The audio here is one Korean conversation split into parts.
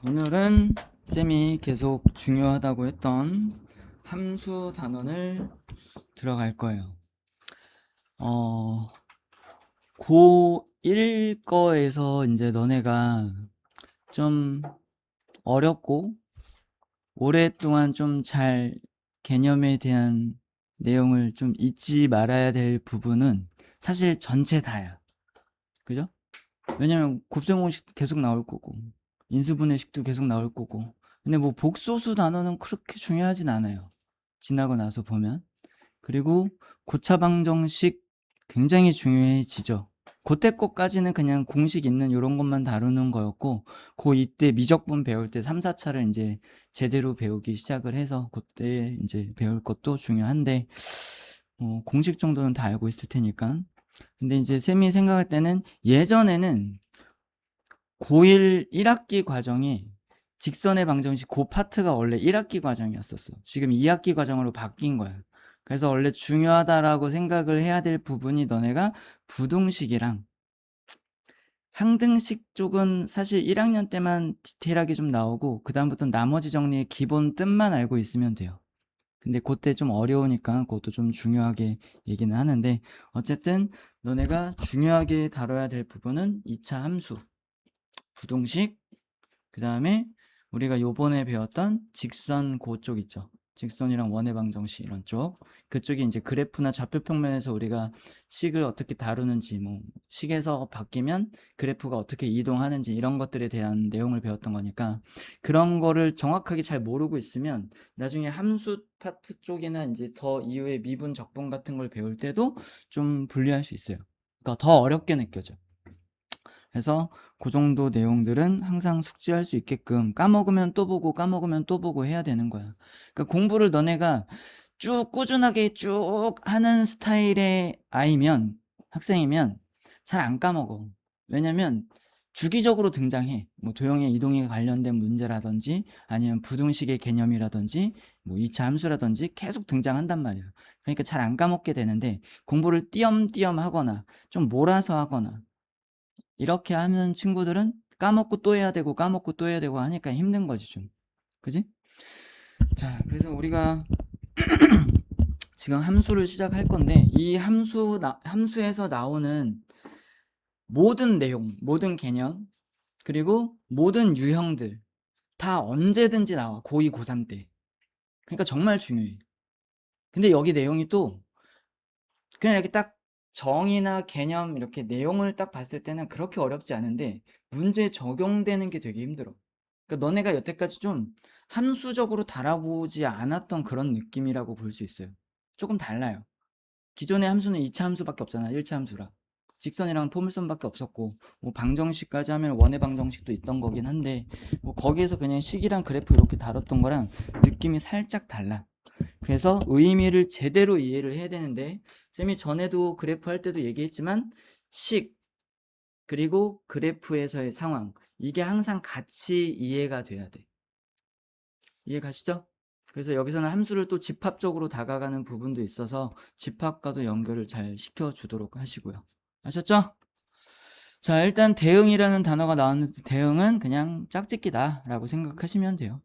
오늘은 쌤이 계속 중요하다고 했던 함수 단원을 들어갈 거예요. 고1 거에서 이제 너네가 좀 어렵고 오랫동안 좀 잘 개념에 대한 내용을 좀 잊지 말아야 될 부분은 사실 전체 다야. 그죠? 왜냐면 곱셈공식 계속 나올 거고 인수분해식도 계속 나올 거고. 근데 뭐 복소수 단어는 그렇게 중요하진 않아요, 지나고 나서 보면. 그리고 고차방정식 굉장히 중요해지죠. 그때 것까지는 그냥 공식 있는 이런 것만 다루는 거였고, 이때 미적분 배울 때 3, 4차를 이제 제대로 배우기 시작을 해서 그때 이제 배울 것도 중요한데, 공식 정도는 다 알고 있을 테니까. 근데 이제 쌤이 생각할 때는 예전에는 고1 1학기 과정이 직선의 방정식 그 파트가 원래 1학기 과정이었었어. 지금 2학기 과정으로 바뀐 거야. 그래서 원래 중요하다라고 생각을 해야 될 부분이 너네가 부등식이랑 항등식 쪽은 사실 1학년 때만 디테일하게 좀 나오고, 그 다음부터는 나머지 정리의 기본 뜻만 알고 있으면 돼요. 근데 그때 좀 어려우니까 그것도 좀 중요하게 얘기는 하는데, 어쨌든 너네가 중요하게 다뤄야 될 부분은 2차 함수, 부등식, 그 다음에 우리가 요번에 배웠던 직선 그쪽 있죠. 직선이랑 원의 방정식 이런 쪽. 그쪽이 이제 그래프나 좌표 평면에서 우리가 식을 어떻게 다루는지, 뭐 식에서 바뀌면 그래프가 어떻게 이동하는지 이런 것들에 대한 내용을 배웠던 거니까, 그런 거를 정확하게 잘 모르고 있으면 나중에 함수 파트 쪽이나 이제 더 이후에 미분 적분 같은 걸 배울 때도 좀 불리할 수 있어요. 그러니까 더 어렵게 느껴져. 그래서 그 정도 내용들은 항상 숙지할 수 있게끔 까먹으면 또 보고 까먹으면 또 보고 해야 되는 거야. 그러니까 공부를 너네가 쭉 꾸준하게 쭉 하는 스타일의 학생이면 잘 안 까먹어. 왜냐면 주기적으로 등장해. 뭐 도형의 이동에 관련된 문제라든지 아니면 부등식의 개념이라든지 뭐 2차 함수라든지 계속 등장한단 말이야. 그러니까 잘 안 까먹게 되는데, 공부를 띄엄띄엄 하거나 좀 몰아서 하거나 이렇게 하는 친구들은 까먹고 또 해야 되고 까먹고 또 해야 되고 하니까 힘든 거지 좀. 그지? 자, 그래서 우리가 지금 함수를 시작할 건데, 이 함수에서 나오는 모든 내용, 모든 개념, 그리고 모든 유형들 다 언제든지 나와. 고2, 고3 때. 그러니까 정말 중요해. 근데 여기 내용이 또 그냥 이렇게 딱 정의나 개념 이렇게 내용을 딱 봤을 때는 그렇게 어렵지 않은데, 문제에 적용되는 게 되게 힘들어. 그러니까 너네가 여태까지 좀 함수적으로 다뤄보지 않았던 그런 느낌이라고 볼 수 있어요. 조금 달라요. 기존의 함수는 2차 함수밖에 없잖아. 1차 함수라. 직선이랑 포물선밖에 없었고, 뭐 방정식까지 하면 원의 방정식도 있던 거긴 한데, 뭐 거기에서 그냥 식이랑 그래프 이렇게 다뤘던 거랑 느낌이 살짝 달라. 그래서 의미를 제대로 이해를 해야 되는데, 쌤이 전에도 그래프 할 때도 얘기했지만 식 그리고 그래프에서의 상황, 이게 항상 같이 이해가 돼야 돼. 이해 가시죠? 그래서 여기서는 함수를 또 집합적으로 다가가는 부분도 있어서 집합과도 연결을 잘 시켜주도록 하시고요. 아셨죠? 자, 일단 대응이라는 단어가 나왔는데, 대응은 그냥 짝짓기다 라고 생각하시면 돼요.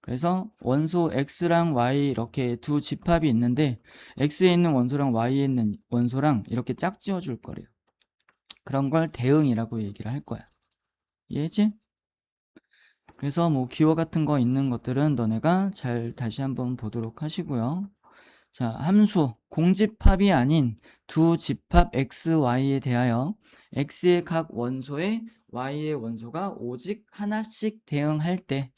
그래서 원소 x랑 y 이렇게 두 집합이 있는데, x에 있는 원소랑 y에 있는 원소랑 이렇게 짝지어 줄 거래요. 그런 걸 대응이라고 얘기를 할 거야. 이해했지? 그래서 뭐 기호 같은 거 있는 것들은 너네가 잘 다시 한번 보도록 하시고요. 자, 함수 공집합이 아닌 두 집합 x, y에 대하여 x의 각 원소에 y의 원소가 오직 하나씩 대응할 때,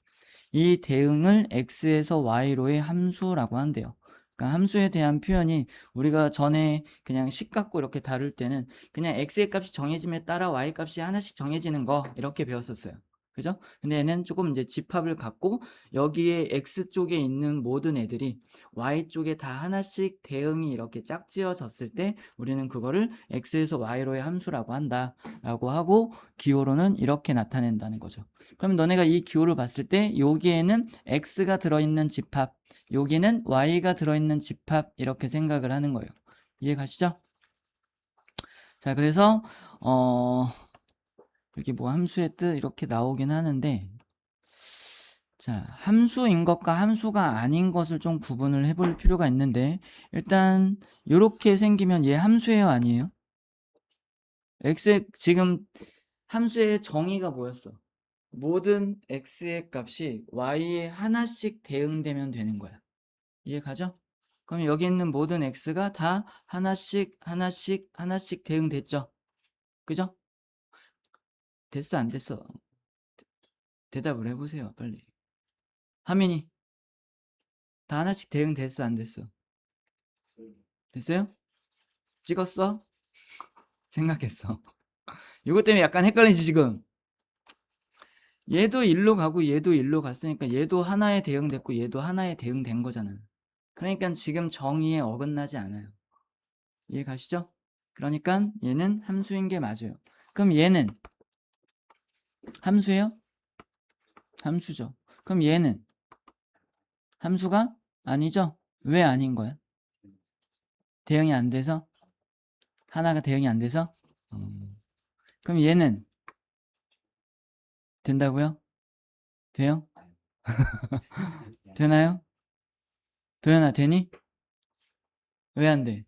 이 대응을 x에서 y로의 함수라고 한대요. 그러니까 함수에 대한 표현이, 우리가 전에 그냥 식 갖고 이렇게 다룰 때는 그냥 x의 값이 정해짐에 따라 y 값이 하나씩 정해지는 거 이렇게 배웠었어요. 그죠? 근데 얘는 조금 이제 집합을 갖고 여기에 x 쪽에 있는 모든 애들이 y 쪽에 다 하나씩 대응이 이렇게 짝지어졌을 때 우리는 그거를 x에서 y로의 함수라고 한다라고 하고, 기호로는 이렇게 나타낸다는 거죠. 그럼 너네가 이 기호를 봤을 때 여기에는 x가 들어있는 집합, 여기는 y가 들어있는 집합, 이렇게 생각을 하는 거예요. 이해 가시죠? 자, 그래서 여기 뭐 함수의 뜻 이렇게 나오긴 하는데, 자, 함수인 것과 함수가 아닌 것을 좀 구분을 해볼 필요가 있는데, 일단 이렇게 생기면 얘 함수예요, 아니에요? x의 지금 함수의 정의가 뭐였어? 모든 x의 값이 y에 하나씩 대응되면 되는 거야. 이해 가죠? 그럼 여기 있는 모든 x가 다 하나씩 대응됐죠? 그죠? 됐어, 안 됐어? 대답을 해보세요, 빨리. 하민이, 다 하나씩 대응됐어, 안 됐어? 됐어요? 찍었어? 생각했어. 이것 때문에 약간 헷갈리지, 지금? 얘도 일로 가고 얘도 일로 갔으니까 얘도 하나에 대응됐고 얘도 하나에 대응된 거잖아. 그러니까 지금 정의에 어긋나지 않아요. 이해 가시죠? 그러니까 얘는 함수인 게 맞아요. 그럼 얘는 함수예요? 함수죠. 그럼 얘는 함수가 아니죠? 왜 아닌 거야? 대응이 안 돼서? 하나가 대응이 안 돼서? 그럼 얘는 된다고요? 돼요? 되나요? 도현아, 되니? 왜 안 돼?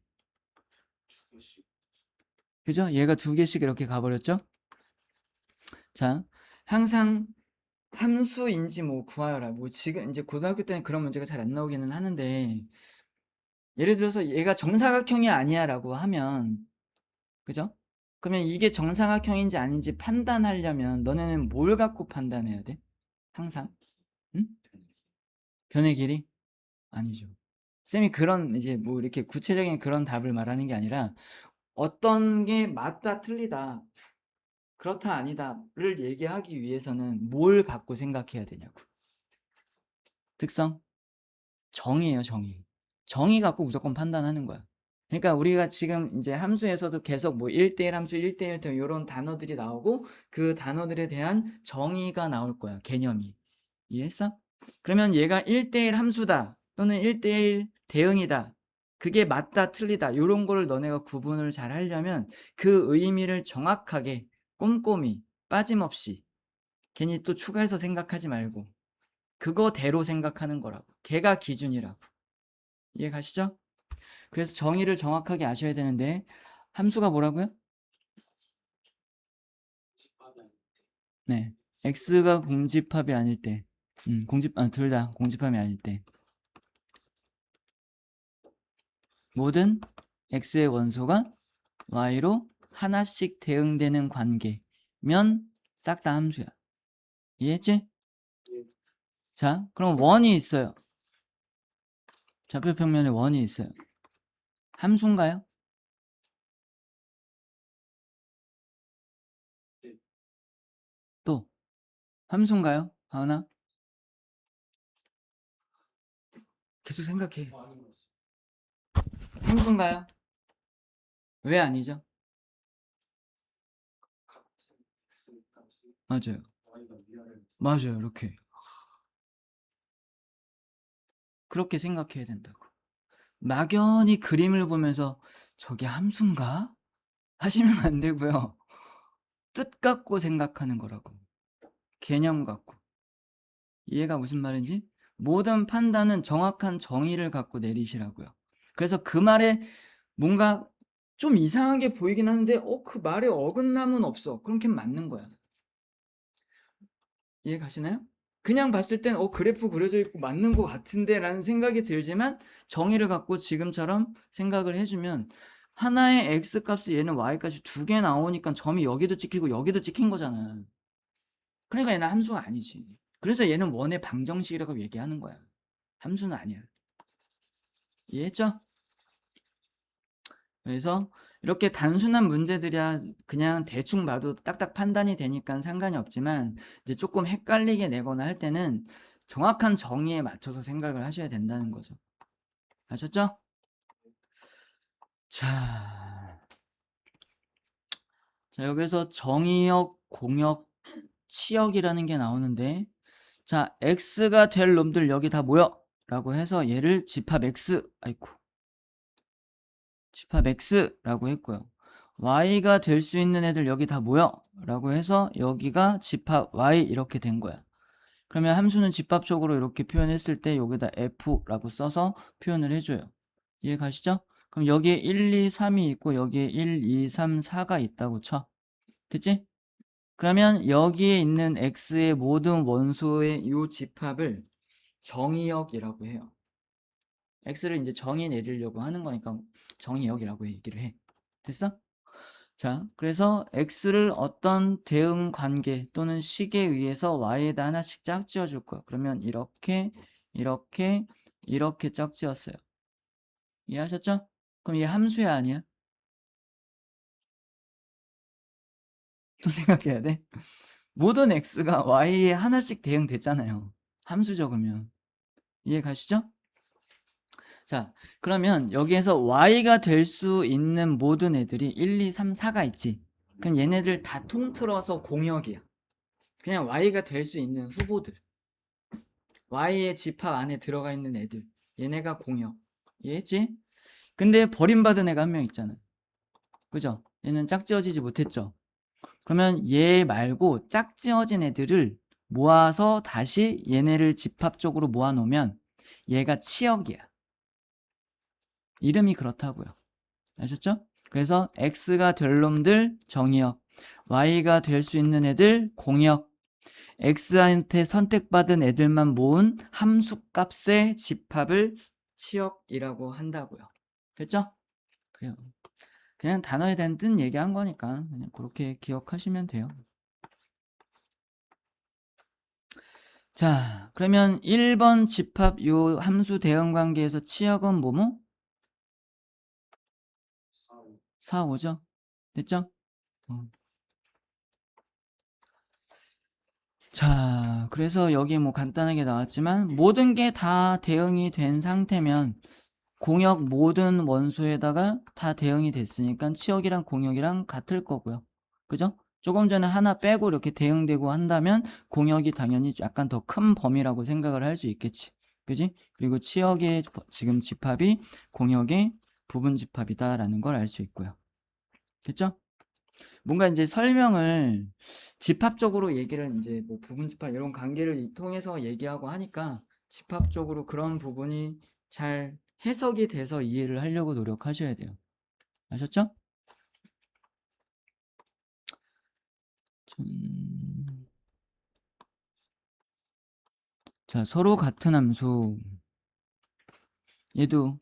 그죠? 얘가 두 개씩 이렇게 가버렸죠? 자, 항상 함수인지 뭐 구하여라. 뭐 지금 이제 고등학교 때는 그런 문제가 잘 안 나오기는 하는데, 예를 들어서 얘가 정사각형이 아니야 라고 하면, 그죠? 그러면 이게 정사각형인지 아닌지 판단하려면 너네는 뭘 갖고 판단해야 돼? 항상? 응? 변의 길이? 아니죠. 쌤이 그런 이제 뭐 이렇게 구체적인 그런 답을 말하는 게 아니라 어떤 게 맞다 틀리다 그렇다 아니다를 얘기하기 위해서는 뭘 갖고 생각해야 되냐고. 특성? 정의예요, 정의. 정의 갖고 무조건 판단하는 거야. 그러니까 우리가 지금 이제 함수에서도 계속 뭐 1대1 함수, 1대1 등 이런 단어들이 나오고 그 단어들에 대한 정의가 나올 거야, 개념이. 이해했어? 그러면 얘가 1대1 함수다 또는 1대1 대응이다. 그게 맞다, 틀리다 이런 거를 너네가 구분을 잘 하려면 그 의미를 정확하게 꼼꼼히 빠짐없이 괜히 또 추가해서 생각하지 말고 그거대로 생각하는 거라고. 걔가 기준이라고. 이해 가시죠? 그래서 정의를 정확하게 아셔야 되는데 함수가 뭐라고요? 네, x가 공집합이 아닐 때, 둘 다 공집합이 아닐 때 모든 x의 원소가 y로 하나씩 대응되는 관계면 싹 다 함수야. 이해했지? 자, 그럼 원이 있어요. 좌표 평면에 원이 있어요. 함수인가요? 또 함수인가요? 하나 계속 생각해. 함수인가요? 왜 아니죠? 맞아요. 맞아요. 이렇게. 그렇게 생각해야 된다고. 막연히 그림을 보면서 저게 함수인가? 하시면 안 되고요. 뜻 갖고 생각하는 거라고. 개념 갖고. 이해가 무슨 말인지? 모든 판단은 정확한 정의를 갖고 내리시라고요. 그래서 그 말에 뭔가 좀 이상하게 보이긴 하는데 그 말에 어긋남은 없어. 그럼 걔 맞는 거야. 이해 가시나요? 그냥 봤을 땐 그래프 그려져 있고 맞는 것 같은데 라는 생각이 들지만 정의를 갖고 지금처럼 생각을 해주면 하나의 x값이 얘는 y값이 두 개 나오니까 점이 여기도 찍히고 여기도 찍힌 거잖아. 그러니까 얘는 함수가 아니지. 그래서 얘는 원의 방정식이라고 얘기하는 거야. 함수는 아니야. 이해했죠? 그래서 이렇게 단순한 문제들이야 그냥 대충 봐도 딱딱 판단이 되니까 상관이 없지만 이제 조금 헷갈리게 내거나 할 때는 정확한 정의에 맞춰서 생각을 하셔야 된다는 거죠. 아셨죠? 자, 여기서 정의역, 공역, 치역이라는 게 나오는데 자, x가 될 놈들 여기 다 모여 라고 해서 얘를 집합 x 집합 x라고 했고요. y가 될 수 있는 애들 여기 다 모여 라고 해서 여기가 집합 y 이렇게 된 거야. 그러면 함수는 집합적으로 이렇게 표현했을 때 여기다 f라고 써서 표현을 해줘요. 이해 가시죠? 그럼 여기에 1, 2, 3이 있고 여기에 1, 2, 3, 4가 있다고 쳐. 됐지? 그러면 여기에 있는 x의 모든 원소의 이 집합을 정의역이라고 해요. x를 이제 정의 내리려고 하는 거니까 정의역이라고 얘기를 해. 됐어? 자, 그래서 x를 어떤 대응 관계 또는 식에 의해서 y에다 하나씩 짝지어 줄 거야. 그러면 이렇게 이렇게 짝지었어요. 이해하셨죠? 그럼 이게 함수야 아니야? 또 생각해야 돼. 모든 x가 y에 하나씩 대응됐잖아요. 함수 적으면. 이해 가시죠? 자, 그러면 여기에서 y가 될 수 있는 모든 애들이 1, 2, 3, 4가 있지. 그럼 얘네들 다 통틀어서 공역이야. 그냥 y가 될 수 있는 후보들. y의 집합 안에 들어가 있는 애들. 얘네가 공역. 이해했지? 근데 버림받은 애가 한 명 있잖아. 그죠? 얘는 짝지어지지 못했죠. 그러면 얘 말고 짝지어진 애들을 모아서 다시 얘네를 집합적으로 모아놓으면 얘가 치역이야. 이름이 그렇다고요. 아셨죠? 그래서 x가 될 놈들 정의역, y가 될 수 있는 애들 공역, x한테 선택받은 애들만 모은 함수값의 집합을 치역이라고 한다고요. 됐죠? 그래요. 그냥 단어에 대한 뜻 얘기한 거니까 그냥 그렇게 기억하시면 돼요. 자, 그러면 1번 집합 요 함수 대응 관계에서 치역은 뭐뭐? 4, 5죠? 됐죠? 자, 그래서 여기 뭐 간단하게 나왔지만 모든 게 다 대응이 된 상태면 공역 모든 원소에다가 다 대응이 됐으니까 치역이랑 공역이랑 같을 거고요. 그죠? 조금 전에 하나 빼고 이렇게 대응되고 한다면 공역이 당연히 약간 더 큰 범위라고 생각을 할 수 있겠지. 그지? 그리고 치역의 지금 집합이 공역의 부분 집합이다라는 걸 알 수 있고요. 됐죠? 뭔가 이제 설명을 집합적으로 얘기를 이제 뭐 부분 집합 이런 관계를 통해서 얘기하고 하니까 집합적으로 그런 부분이 잘 해석이 돼서 이해를 하려고 노력하셔야 돼요. 아셨죠? 자, 서로 같은 함수. 얘도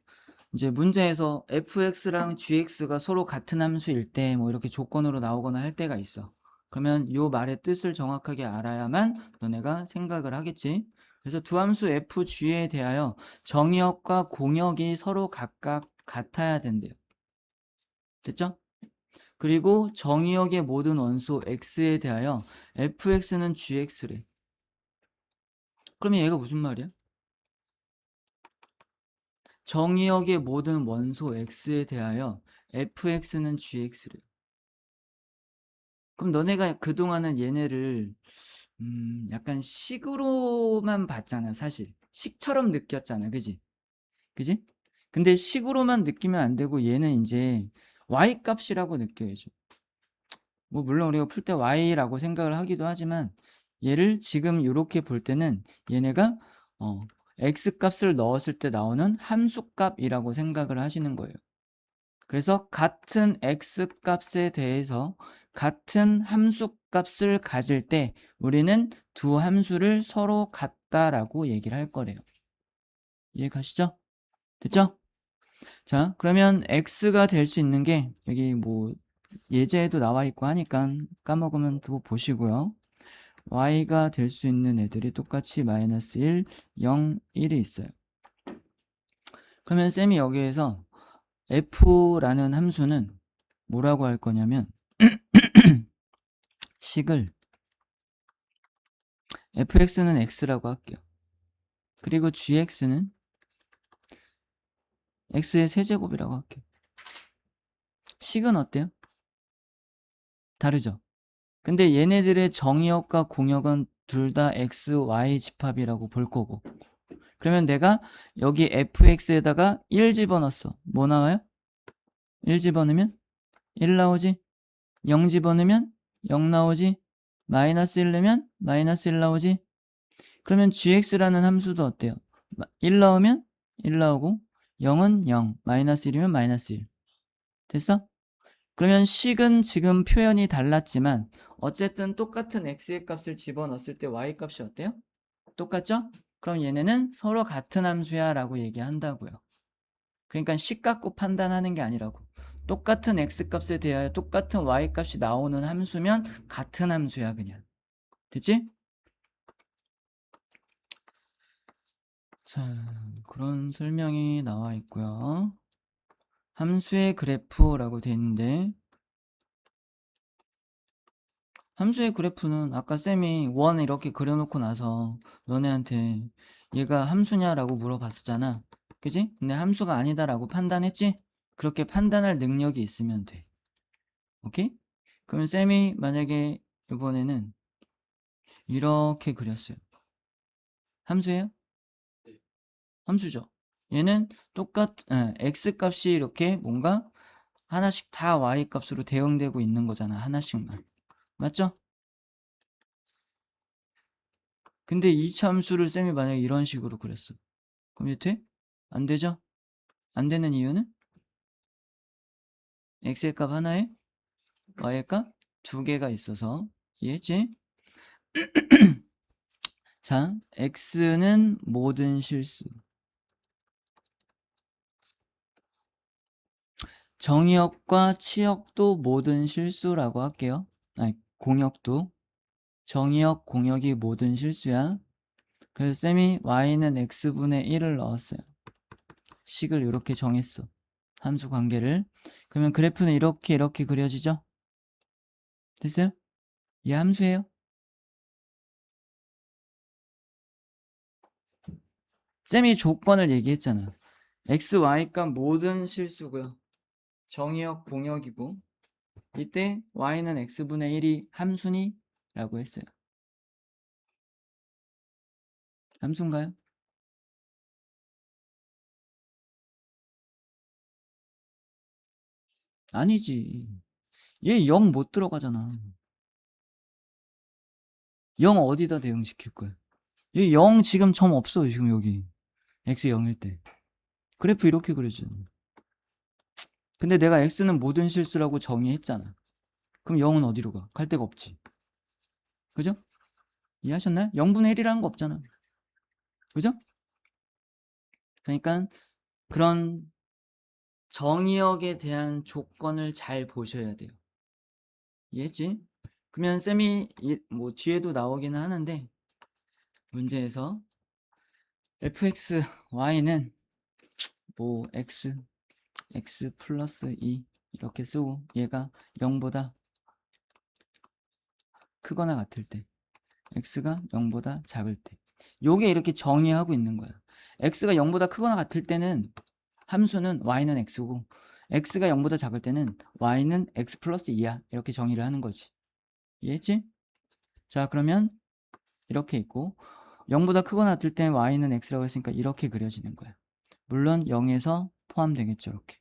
이제 문제에서 fx랑 gx가 서로 같은 함수일 때 뭐 이렇게 조건으로 나오거나 할 때가 있어. 그러면 요 말의 뜻을 정확하게 알아야만 너네가 생각을 하겠지. 그래서 두 함수 fg에 대하여 정의역과 공역이 서로 각각 같아야 된대요. 됐죠? 그리고 정의역의 모든 원소 x에 대하여 fx는 gx래. 그러면 얘가 무슨 말이야? 정의역의 모든 원소 x에 대하여 fx는 gx래. 그럼 너네가 그동안은 얘네를 약간 식으로만 봤잖아. 사실 식처럼 느꼈잖아. 그지? 그지? 근데 식으로만 느끼면 안 되고 얘는 이제 y 값이라고 느껴야죠. 뭐 물론 우리가 풀 때 y라고 생각을 하기도 하지만 얘를 지금 이렇게 볼 때는 얘네가 x 값을 넣었을 때 나오는 함수 값이라고 생각을 하시는 거예요. 그래서 같은 x 값에 대해서 같은 함수 값을 가질 때 우리는 두 함수를 서로 같다라고 얘기를 할 거래요. 이해 가시죠? 됐죠? 자, 그러면 x가 될 수 있는 게 여기 뭐 예제에도 나와 있고 하니까 까먹으면 또 보시고요. y가 될 수 있는 애들이 똑같이 마이너스 1, 0, 1이 있어요. 그러면 쌤이 여기에서 f라는 함수는 뭐라고 할 거냐면 식을 fx는 x라고 할게요. 그리고 gx는 x의 세제곱이라고 할게요. 식은 어때요? 다르죠? 근데 얘네들의 정의역과 공역은 둘 다 x, y 집합이라고 볼 거고, 그러면 내가 여기 fx에다가 1 집어넣었어. 뭐 나와요? 1 집어넣으면 1 나오지? 0 집어넣으면 0 나오지? 마이너스 1 넣으면 마이너스 1 나오지? 그러면 gx라는 함수도 어때요? 1 넣으면 1 나오고 0은 0, 마이너스 1이면 마이너스 1. 됐어? 그러면 식은 지금 표현이 달랐지만 어쨌든 똑같은 x의 값을 집어넣었을 때 y 값이 어때요? 똑같죠? 그럼 얘네는 서로 같은 함수야 라고 얘기한다고요. 그러니까 식 갖고 판단하는 게 아니라고. 똑같은 x값에 대하여 똑같은 y값이 나오는 함수면 같은 함수야 그냥. 됐지? 자, 그런 설명이 나와 있고요. 함수의 그래프라고 되어 있는데 함수의 그래프는 아까 쌤이 원 이렇게 그려놓고 나서 너네한테 얘가 함수냐라고 물어봤었잖아. 그지? 근데 함수가 아니다라고 판단했지? 그렇게 판단할 능력이 있으면 돼. 오케이? 그러면 쌤이 만약에 이번에는 이렇게 그렸어요. 함수예요? 함수죠. 얘는 x값이 이렇게 뭔가 하나씩 다 y값으로 대응되고 있는 거잖아. 하나씩만. 맞죠? 근데 이 함수를 쌤이 만약에 이런 식으로 그렸어. 그럼 이게 돼? 안 되죠? 안 되는 이유는 x의 값 하나에 y의 값 두 개가 있어서. 이해했지? 자, x는 모든 실수. 정의역과 치역도 모든 실수라고 할게요. 아니, 공역도. 정의역, 공역이 모든 실수야. 그래서 쌤이 y는 x분의 1을 넣었어요. 식을 이렇게 정했어. 함수 관계를. 그러면 그래프는 이렇게 그려지죠? 됐어요? 얘 함수예요? 쌤이 조건을 얘기했잖아. x, y값 모든 실수고요. 정의역, 공역이고 이때 y는 x분의 1이 함수니? 라고 했어요. 함수인가요? 아니지. 얘 0 못 들어가잖아. 0 어디다 대응시킬 거야? 얘 0 지금 점 없어 지금 여기. x 0일 때. 그래프 이렇게 그려지잖아. 근데 내가 x는 모든 실수라고 정의했잖아. 그럼 0은 어디로 가? 갈 데가 없지. 그죠? 이해하셨나요? 0분의 1이라는 거 없잖아. 그죠? 그러니까 그런 정의역에 대한 조건을 잘 보셔야 돼요. 이해했지? 그러면 쌤이 뭐 뒤에도 나오기는 하는데 문제에서 fx, y는 뭐 x 플러스 2 이렇게 쓰고 얘가 0보다 크거나 같을 때 x가 0보다 작을 때 요게 이렇게 정의하고 있는 거야. x가 0보다 크거나 같을 때는 함수는 y는 x고 x가 0보다 작을 때는 y는 x 플러스 2야. 이렇게 정의를 하는 거지. 이해했지? 자, 그러면 이렇게 있고 0보다 크거나 같을 때는 y는 x라고 했으니까 이렇게 그려지는 거야. 물론 0에서 포함되겠죠. 이렇게.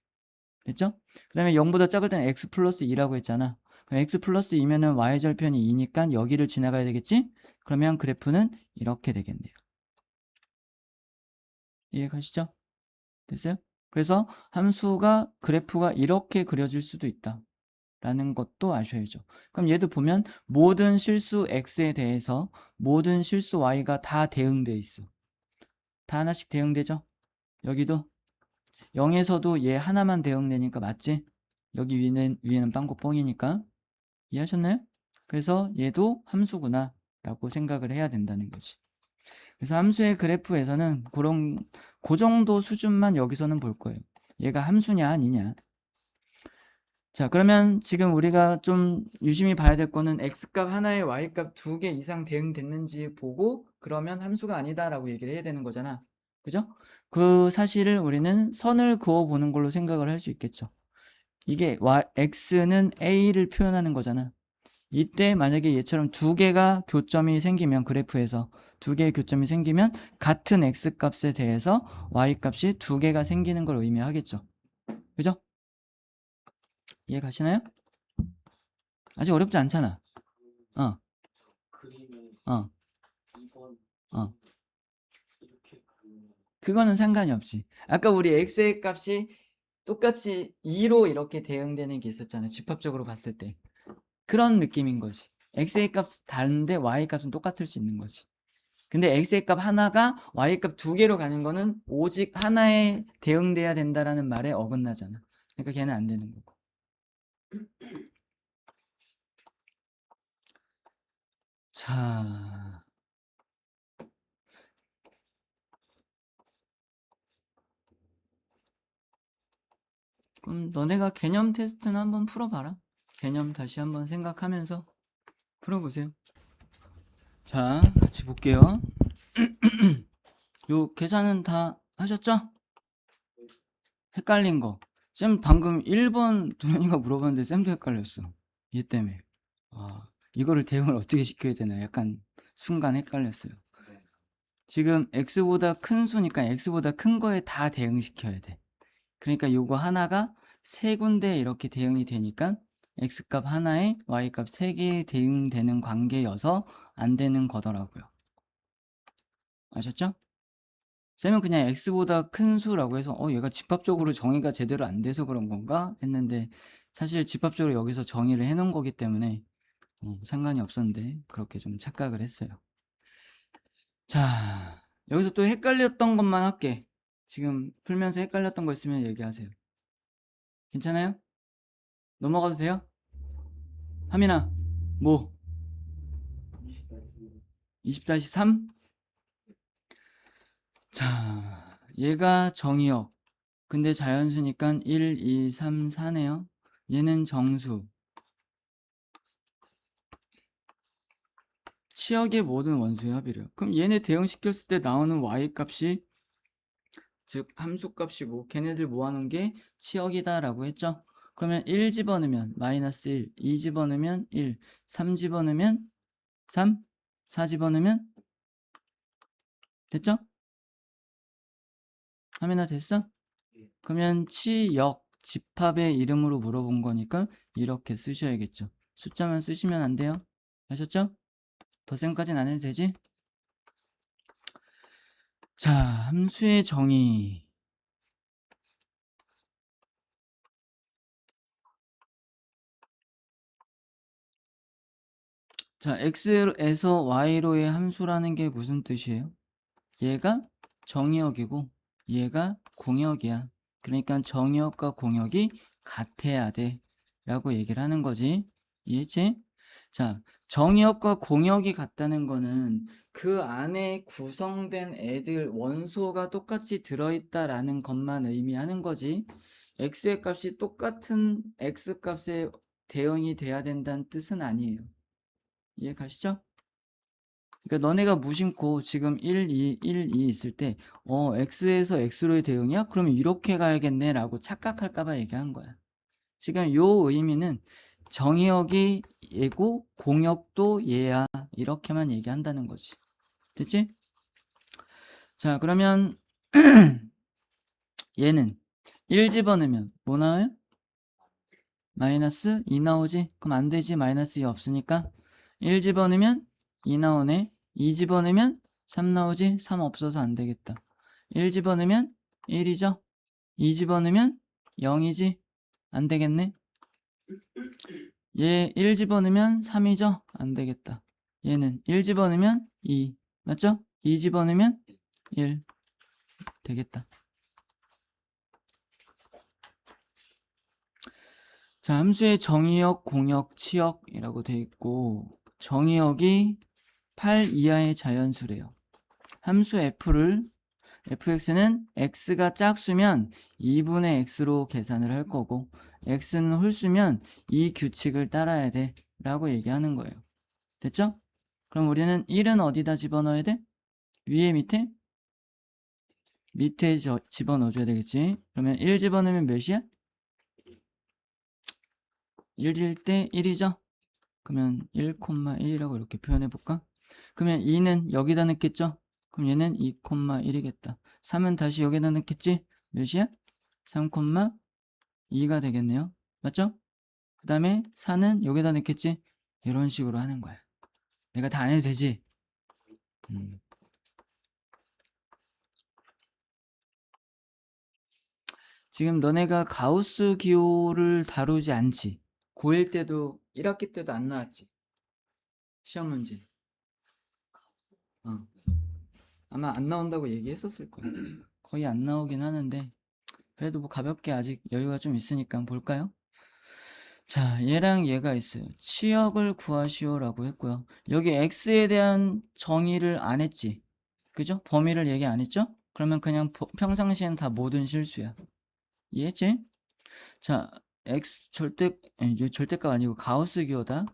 됐죠? 그 다음에 0보다 작을 때는 x 플러스 2라고 했잖아. 그럼 x 플러스 2면은 y절편이 2니까 여기를 지나가야 되겠지? 그러면 그래프는 이렇게 되겠네요. 이해가시죠? 됐어요? 그래서 함수가 그래프가 이렇게 그려질 수도 있다 라는 것도 아셔야죠. 그럼 얘도 보면 모든 실수 x에 대해서 모든 실수 y가 다 대응돼 있어. 다 하나씩 대응되죠? 여기도 0에서도 얘 하나만 대응되니까 맞지? 여기 위에는 빵꾸 뻥이니까. 이해하셨나요? 그래서 얘도 함수구나 라고 생각을 해야 된다는 거지. 그래서 함수의 그래프에서는 그 정도 수준만 여기서는 볼 거예요. 얘가 함수냐 아니냐. 자, 그러면 지금 우리가 좀 유심히 봐야 될 거는 x값 하나에 y값 두 개 이상 대응됐는지 보고 그러면 함수가 아니다 라고 얘기를 해야 되는 거잖아. 그죠? 그 사실을 우리는 선을 그어 보는 걸로 생각을 할 수 있겠죠. 이게 x는 a를 표현하는 거잖아. 이때 만약에 얘처럼 두 개가 교점이 생기면 그래프에서 두 개의 교점이 생기면 같은 x값에 대해서 y값이 두 개가 생기는 걸 의미하겠죠. 그죠? 이해 가시나요? 아직 어렵지 않잖아. 어, 어. 그거는 상관이 없지. 아까 우리 x의 값이 똑같이 2로 이렇게 대응되는 게 있었잖아. 집합적으로 봤을 때. 그런 느낌인 거지. x의 값 다른데 y 값은 똑같을 수 있는 거지. 근데 x의 값 하나가 y 값 두 개로 가는 거는 오직 하나에 대응돼야 된다라는 말에 어긋나잖아. 그러니까 걔는 안 되는 거고. 자, 그럼 너네가 개념 테스트는 한번 풀어봐라. 개념 다시 한번 생각하면서 풀어보세요. 자, 같이 볼게요. 요 계산은 다 하셨죠? 헷갈린 거. 쌤 방금 1번 도현이가 물어봤는데 쌤도 헷갈렸어. 얘 때문에. 이거를 대응을 어떻게 시켜야 되나 약간 순간 헷갈렸어요. 지금 x보다 큰 수니까 x보다 큰 거에 다 대응시켜야 돼. 그러니까 요거 하나가 세 군데 이렇게 대응이 되니까 x값 하나에 y값 세 개에 대응되는 관계여서 안 되는 거더라고요. 아셨죠? 쌤은 그냥 x보다 큰 수라고 해서 얘가 집합적으로 정의가 제대로 안 돼서 그런 건가 했는데 사실 집합적으로 여기서 정의를 해놓은 거기 때문에 상관이 없었는데 그렇게 좀 착각을 했어요. 자, 여기서 또 헷갈렸던 것만 할게. 지금 풀면서 헷갈렸던 거 있으면 얘기하세요. 괜찮아요? 넘어가도 돼요? 하민아, 뭐? 20-3? 자, 얘가 정의역. 근데 자연수니까 1, 2, 3, 4네요. 얘는 정수. 치역의 모든 원수의 합이래요. 그럼 얘네 대응시켰을 때 나오는 y값이 즉 함수값이고 걔네들 모아놓은 게 치역이다 라고 했죠. 그러면 1 집어넣으면 마이너스 1, 2 집어넣으면 1, 3 집어넣으면 3, 4 집어넣으면 됐죠? 하면아 됐어? 그러면 치역 집합의 이름으로 물어본 거니까 이렇게 쓰셔야겠죠. 숫자만 쓰시면 안 돼요. 아셨죠? 덧셈까지는 안 해도 되지? 자, 함수의 정의. 자, x에서 y로의 함수라는 게 무슨 뜻이에요? 얘가 정의역이고 얘가 공역이야. 그러니까 정의역과 공역이 같아야 돼 라고 얘기를 하는 거지. 이해했지? 자, 정의역과 공역이 같다는 거는 그 안에 구성된 애들 원소가 똑같이 들어있다라는 것만 의미하는 거지. x의 값이 똑같은 x 값에 대응이 돼야 된다는 뜻은 아니에요. 이해 가시죠? 그러니까 너네가 무심코 지금 1, 2, 1, 2 있을 때 x에서 x로의 대응이야? 그러면 이렇게 가야겠네 라고 착각할까봐 얘기한 거야. 지금 요 의미는 정의역이 얘고 공역도 얘야 이렇게만 얘기한다는 거지. 됐지? 자, 그러면 얘는 1 집어넣으면 뭐 나와요? 마이너스 2 나오지? 그럼 안 되지. 마이너스 2 없으니까 1 집어넣으면 2 나오네. 2 집어넣으면 3 나오지? 3 없어서 안 되겠다. 1 집어넣으면 1이죠? 2 집어넣으면 0이지? 안 되겠네. 얘 1 집어넣으면 3이죠? 안 되겠다. 얘는 1 집어넣으면 2 맞죠? 2 집어넣으면 1 되겠다. 자, 함수의 정의역, 공역, 치역이라고 되어 있고 정의역이 8 이하의 자연수래요. 함수 fx는 x가 짝수면 2분의 x로 계산을 할 거고 x는 홀수면 이 규칙을 따라야 돼 라고 얘기하는 거예요. 됐죠? 그럼 우리는 1은 어디다 집어넣어야 돼? 위에 밑에? 밑에 집어넣어줘야 되겠지. 그러면 1 집어넣으면 몇이야? 1일 때 1이죠? 그러면 1,1이라고 이렇게 표현해볼까? 그러면 2는 여기다 넣겠죠? 그럼 얘는 2,1이겠다. 3은 다시 여기다 넣겠지? 몇이야? 3,2가 되겠네요. 맞죠? 그 다음에 4는 여기다 넣겠지? 이런 식으로 하는 거야. 내가 다 안 해도 되지? 지금 너네가 가우스 기호를 다루지 않지. 고1 때도 1학기 때도 안 나왔지. 시험 문제. 아마 안 나온다고 얘기했었을 거야. 거의 안 나오긴 하는데 그래도 뭐 가볍게 아직 여유가 좀 있으니까 볼까요? 자, 얘랑 얘가 있어요. 치역을 구하시오라고 했고요. 여기 x에 대한 정의를 안 했지. 그죠? 범위를 얘기 안 했죠? 그러면 그냥 평상시엔 다 모든 실수야. 이해했지? 자, x 아니, 절대값 아니고 가우스 기호다.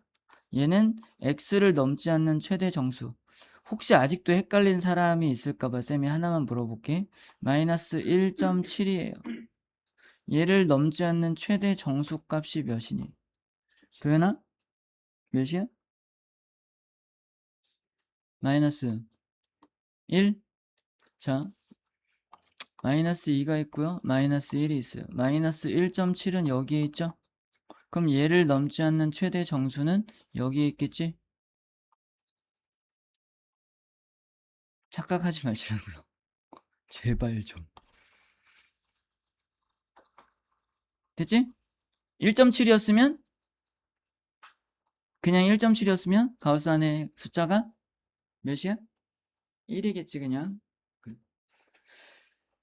얘는 x를 넘지 않는 최대 정수. 혹시 아직도 헷갈린 사람이 있을까봐 쌤이 하나만 물어볼게. 마이너스 1.7이에요. 얘를 넘지 않는 최대 정수값이 몇이니? 도현아? 몇이야? 마이너스 1? 자, 마이너스 2가 있고요. 마이너스 1이 있어요. 마이너스 1.7은 여기에 있죠? 그럼 얘를 넘지 않는 최대 정수는 여기에 있겠지? 착각하지 마시라고요. 제발 좀. 됐지? 1.7이었으면 그냥 1.7이었으면 가우스 안에 숫자가 몇이야? 1이겠지 그냥.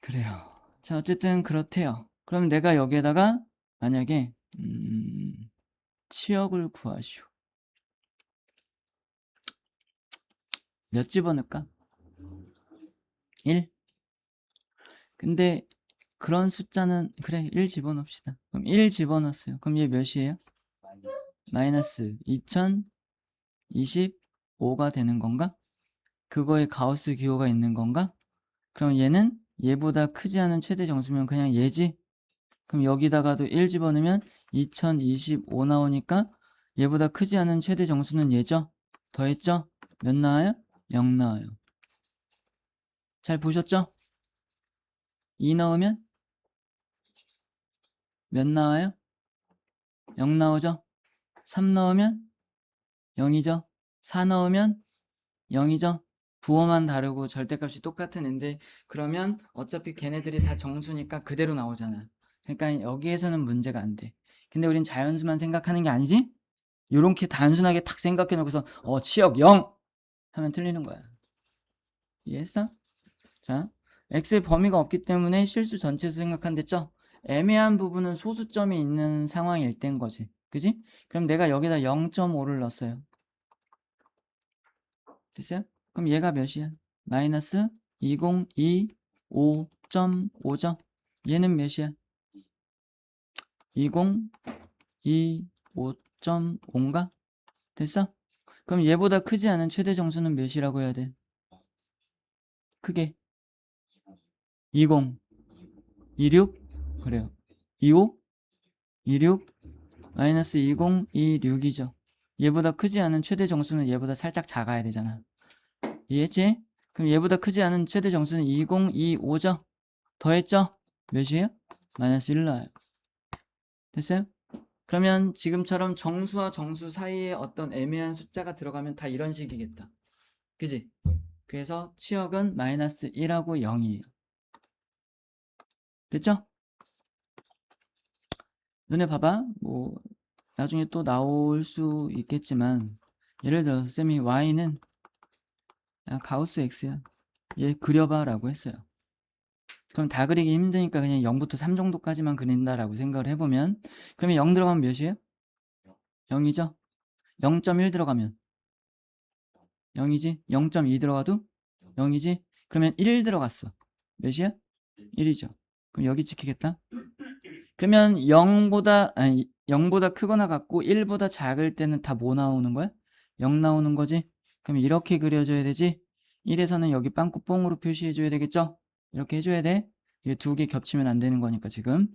그래요. 자, 어쨌든 그렇대요. 그럼 내가 여기에다가 만약에 치역을 구하시오. 몇 집어넣을까? 1. 근데 그런 숫자는 그래 1 집어넣읍시다. 그럼 1 집어넣었어요. 그럼 얘 몇이에요? 마이너스 2025가 되는 건가? 그거에 가우스 기호가 있는 건가? 그럼 얘는 얘보다 크지 않은 최대 정수면 그냥 얘지? 그럼 여기다가도 1 집어넣으면 2025 나오니까 얘보다 크지 않은 최대 정수는 얘죠? 더했죠? 몇 나와요? 0 나와요. 잘 보셨죠? 2 넣으면 몇 나와요? 0 나오죠? 3 넣으면 0이죠? 4 넣으면 0이죠? 부호만 다르고 절대값이 똑같은 앤데 그러면 어차피 걔네들이 다 정수니까 그대로 나오잖아. 그러니까 여기에서는 문제가 안 돼. 근데 우린 자연수만 생각하는 게 아니지? 요렇게 단순하게 탁 생각해 놓고서 치역 0 하면 틀리는 거야. 이해했어? 자, x의 범위가 없기 때문에 실수 전체에서 생각한댔죠? 애매한 부분은 소수점이 있는 상황일 땐 거지. 그지? 그럼 내가 여기다 0.5를 넣었어요. 됐어요? 그럼 얘가 몇이야? 마이너스 2025.5죠? 얘는 몇이야? 2025.5인가? 됐어? 그럼 얘보다 크지 않은 최대 정수는 몇이라고 해야 돼? 크게 20, 26? 그래요. 25? 26? 마이너스 2026이죠. 얘보다 크지 않은 최대 정수는 얘보다 살짝 작아야 되잖아. 이해했지? 그럼 얘보다 크지 않은 최대 정수는 2025죠? 더했죠? 몇이에요? 마이너스 1 나와요. 됐어요? 그러면 지금처럼 정수와 정수 사이에 어떤 애매한 숫자가 들어가면 다 이런 식이겠다. 그지? 그래서 치역은 마이너스 1하고 0이에요. 됐죠? 눈에 봐봐. 뭐 나중에 또 나올 수 있겠지만 예를 들어서 쌤이 y는 가우스 x야. 얘 그려봐 라고 했어요. 그럼 다 그리기 힘드니까 그냥 0부터 3 정도까지만 그린다라고 생각을 해보면 그러면 0 들어가면 몇이에요? 0이죠? 0.1 들어가면 0이지? 0.2 들어가도 0이지? 그러면 1 들어갔어. 몇이야? 1이죠. 그럼 여기 찍히겠다. 그러면 0보다 크거나 같고 1보다 작을 때는 다 뭐 나오는 거야? 0 나오는 거지? 그럼 이렇게 그려줘야 되지? 1에서는 여기 빵꾸 뽕으로 표시해줘야 되겠죠? 이렇게 해줘야 돼. 이게 두 개 겹치면 안 되는 거니까 지금.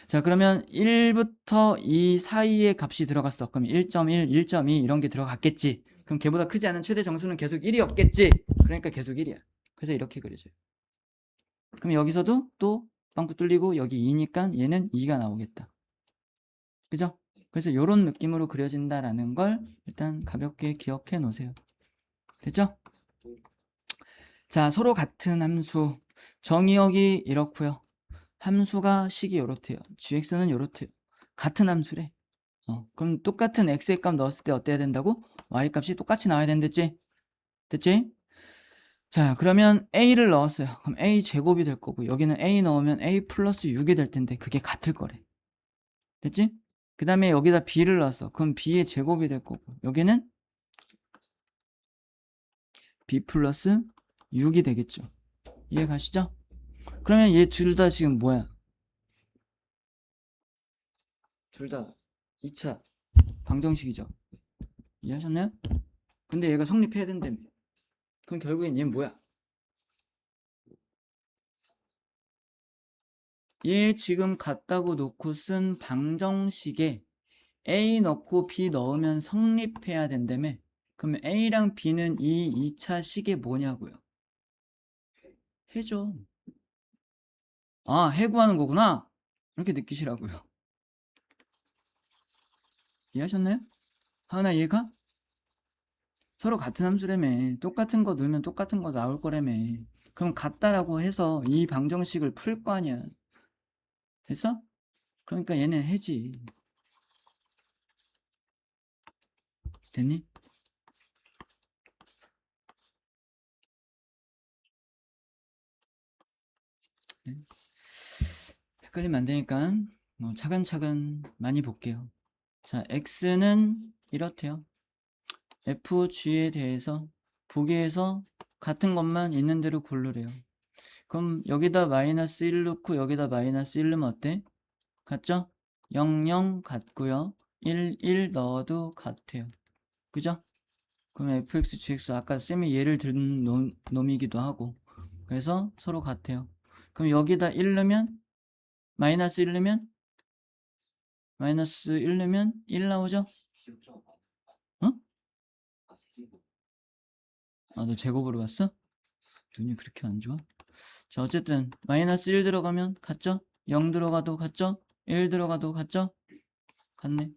자, 그러면 1부터 2 사이에 값이 들어갔어. 그럼 1.1, 1.2 이런 게 들어갔겠지. 그럼 걔보다 크지 않은 최대 정수는 계속 1이 없겠지. 그러니까 계속 1이야. 그래서 이렇게 그려줘요. 그럼 여기서도 또 빵꾸 뚫리고 여기 2니까 얘는 2가 나오겠다. 그죠? 그래서 이런 느낌으로 그려진다라는 걸 일단 가볍게 기억해 놓으세요. 됐죠? 자, 서로 같은 함수 정의역이 이렇고요. 함수가 식이 요렇대요. gx는 요렇대요. 같은 함수래. 그럼 똑같은 x의 값 넣었을 때 어때야 된다고? y 값이 똑같이 나와야 된댔지? 됐지? 자, 그러면 a를 넣었어요. 그럼 a 제곱이 될 거고 여기는 a 넣으면 a 플러스 6이 될 텐데 그게 같을 거래. 됐지? 그 다음에 여기다 b를 넣었어. 그럼 b의 제곱이 될 거고 여기는 b 플러스 6이 되겠죠. 이해 가시죠? 그러면 얘 둘 다 지금 뭐야? 둘 다 2차 방정식이죠. 이해하셨나요? 근데 얘가 성립해야 된다며. 그럼 결국엔 얘는 뭐야? 얘 지금 같다고 놓고 쓴 방정식에 A 넣고 B 넣으면 성립해야 된다며. 그러면 A랑 B는 이 2차 식이 뭐냐고요? 해줘. 아, 해구하는 거구나. 이렇게 느끼시라고요. 이해하셨나요? 하나 이해가? 서로 같은 함수라며. 똑같은 거 넣으면 똑같은 거 나올 거라며. 그럼 같다라고 해서 이 방정식을 풀 거 아니야. 됐어? 그러니까 얘는 해지. 됐니? 네. 헷갈리면 안 되니까 차근차근 많이 볼게요. 자, x는 이렇대요. fg에 대해서 보기에서 같은 것만 있는 대로 고르래요. 그럼 여기다 마이너스 1 넣고 여기다 마이너스 1 넣으면 어때? 같죠? 0, 0 같고요. 1, 1 넣어도 같아요. 그죠? 그럼 fx, gx 아까 쌤이 예를 든 놈이기도 하고 그래서 서로 같아요. 그럼 여기다 1 넣으면 마이너스 1 넣으면 마이너스 1 넣으면 1 나오죠? 어? 아, 너 제곱으로 갔어? 눈이 그렇게 안 좋아? 자, 어쨌든 마이너스 1 들어가면 같죠? 0 들어가도 같죠? 1 들어가도 같죠? 같네.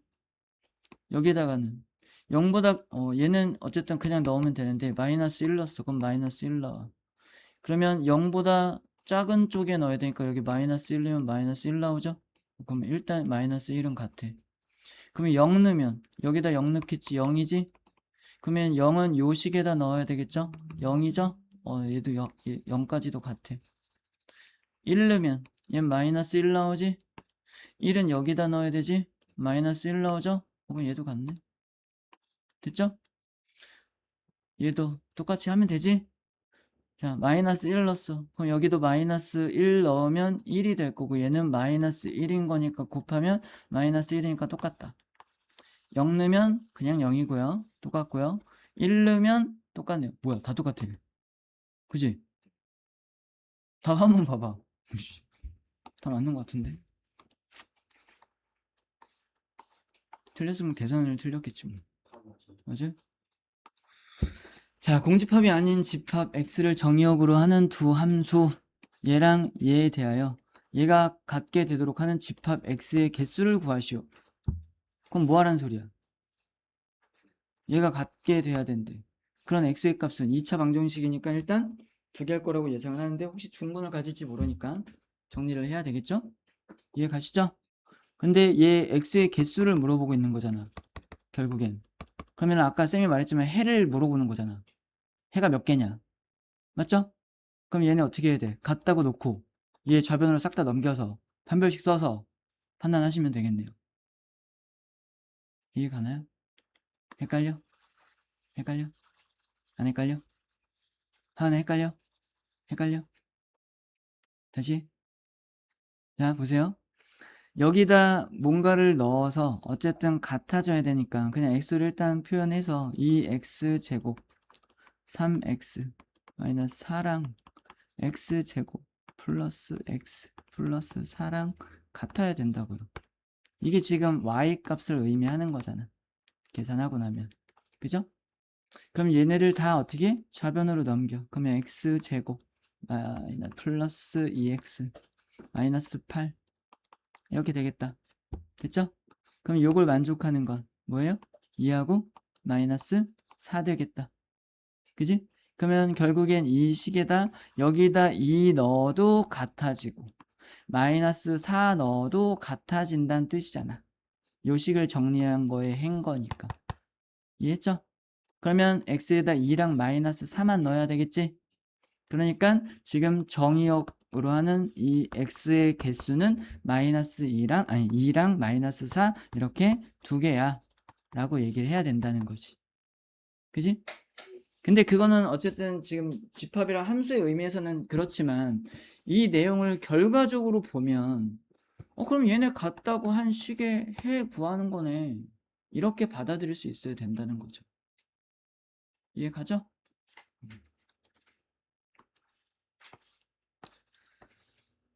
여기다가는 0보다 얘는 어쨌든 그냥 넣으면 되는데 마이너스 1 넣었어. 그럼 마이너스 1 나와. 그러면 0보다 작은 쪽에 넣어야 되니까 여기 마이너스 1 넣으면 마이너스 1 나오죠? 그럼 일단 마이너스 1은 같아. 그러면 0 넣으면 여기다 0 넣겠지. 0이지? 그러면 0은 요 식에다 넣어야 되겠죠? 0이죠? 얘도 0까지도 같아. 1 넣으면 얘 마이너스 1 나오지? 1은 여기다 넣어야 되지? 마이너스 1 나오죠? 그럼 얘도 같네. 됐죠? 얘도 똑같이 하면 되지? 자, 마이너스 1 넣었어. 그럼 여기도 마이너스 1 넣으면 1이 될 거고 얘는 마이너스 1인 거니까 곱하면 마이너스 1이니까 똑같다. 0 넣으면 그냥 0이고요. 똑같고요. 1 넣으면 똑같네요. 뭐야, 다 똑같아. 그지? 답 한번 봐봐. 다 맞는 것 같은데. 틀렸으면 계산을 틀렸겠지 뭐. 맞아? 자, 공집합이 아닌 집합 x를 정의역으로 하는 두 함수 얘랑 얘에 대하여 얘가 같게 되도록 하는 집합 x의 개수를 구하시오. 그럼 뭐 하라는 소리야? 얘가 같게 돼야 된대. 그런 x의 값은 2차 방정식이니까 일단 두 개 할 거라고 예상을 하는데 혹시 중근을 가질지 모르니까 정리를 해야 되겠죠? 이해 가시죠? 근데 얘 x의 개수를 물어보고 있는 거잖아. 결국엔. 그러면 아까 쌤이 말했지만 해를 물어보는 거잖아. 해가 몇 개냐? 맞죠? 그럼 얘네 어떻게 해야 돼? 같다고 놓고 얘 좌변으로 싹 다 넘겨서 판별식 써서 판단하시면 되겠네요. 이해 가나요? 헷갈려? 헷갈려? 안 헷갈려? 하나 헷갈려? 헷갈려? 다시? 자, 보세요. 여기다 뭔가를 넣어서 어쨌든 같아져야 되니까 그냥 x를 일단 표현해서 2x제곱 3x 마이너스 4랑 x제곱 플러스 x 플러스 4랑 같아야 된다고요. 이게 지금 y 값을 의미하는 거잖아. 계산하고 나면. 그죠? 그럼 얘네를 다 어떻게? 좌변으로 넘겨. 그러면 x제곱 마이너스 플러스 2x 마이너스 8 이렇게 되겠다. 됐죠? 그럼 요걸 만족하는 건 뭐예요? 2하고 마이너스 4 되겠다. 그지? 그러면 결국엔 이 식에다 여기다 2 넣어도 같아지고 마이너스 4 넣어도 같아진다는 뜻이잖아. 요 식을 정리한 거에 한 거니까. 이해했죠? 그러면 x에다 2랑 마이너스 4만 넣어야 되겠지? 그러니까 지금 정의역으로 하는 이 x의 개수는 마이너스 2랑 마이너스 4 이렇게 두 개야 라고 얘기를 해야 된다는 거지. 그지? 근데 그거는 어쨌든 지금 집합이랑 함수의 의미에서는 그렇지만 이 내용을 결과적으로 보면 그럼 얘네 같다고 한 식의 해 구하는 거네. 이렇게 받아들일 수 있어야 된다는 거죠. 이해 가죠?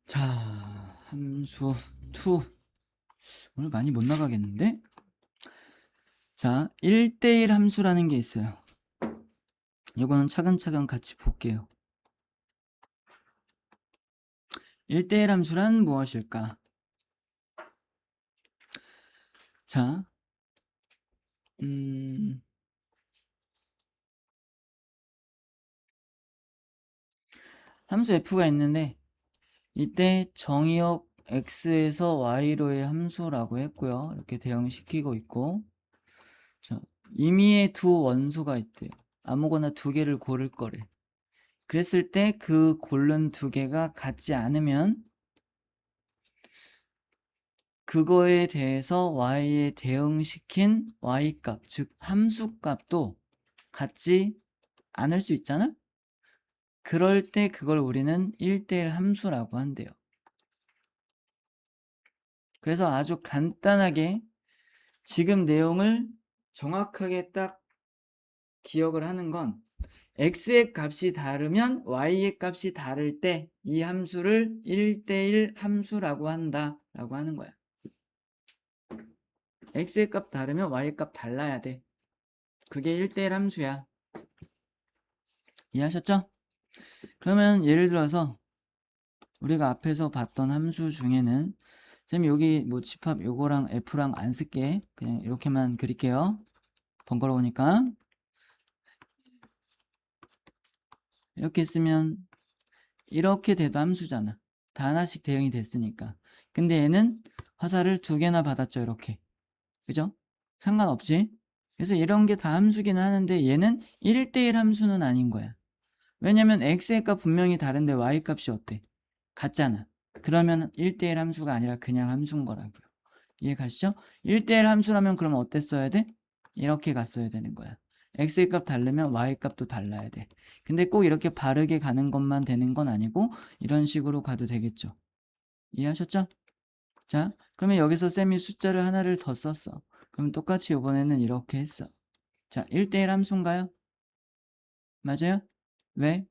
자, 함수 2. 오늘 많이 못 나가겠는데? 자, 1대1 함수라는 게 있어요. 이거는 차근차근 같이 볼게요. 1대1 함수란 무엇일까? 자, 함수 f가 있는데 이때 정의역 x에서 y로의 함수라고 했고요. 이렇게 대응시키고 있고, 자, 임의의 두 원소가 있대요. 아무거나 두 개를 고를 거래. 그랬을 때 그 고른 두 개가 같지 않으면 그거에 대해서 y에 대응시킨 y값, 즉 함수값도 같지 않을 수 있잖아? 그럴 때 그걸 우리는 1대1 함수라고 한대요. 그래서 아주 간단하게 지금 내용을 정확하게 딱 기억을 하는 건 x의 값이 다르면 y의 값이 다를 때 이 함수를 1대1 함수라고 한다 라고 하는 거야. x의 값 다르면 y의 값 달라야 돼. 그게 1대1 함수야. 이해하셨죠? 그러면 예를 들어서 우리가 앞에서 봤던 함수 중에는 쌤 여기 뭐 집합 요거랑 f랑 안 쓸게. 그냥 이렇게만 그릴게요. 번거로우니까. 이렇게 쓰면 이렇게 돼도 함수잖아. 다 하나씩 대응이 됐으니까. 근데 얘는 화살을 두 개나 받았죠. 이렇게. 그죠? 상관없지? 그래서 이런 게 다 함수긴 하는데 얘는 1대1 함수는 아닌 거야. 왜냐면 x의 값 분명히 다른데 y 값이 어때? 같잖아. 그러면 1대1 함수가 아니라 그냥 함수인 거라고요. 이해 가시죠? 1대1 함수라면 그러면 어땠어야 돼? 이렇게 갔어야 되는 거야. x의 값 다르면 y 값도 달라야 돼. 근데 꼭 이렇게 바르게 가는 것만 되는 건 아니고 이런 식으로 가도 되겠죠. 이해하셨죠? 자, 그러면 여기서 쌤이 숫자를 하나를 더 썼어. 그럼 똑같이 이번에는 이렇게 했어. 자, 1대1 함수인가요? 맞아요? 왜?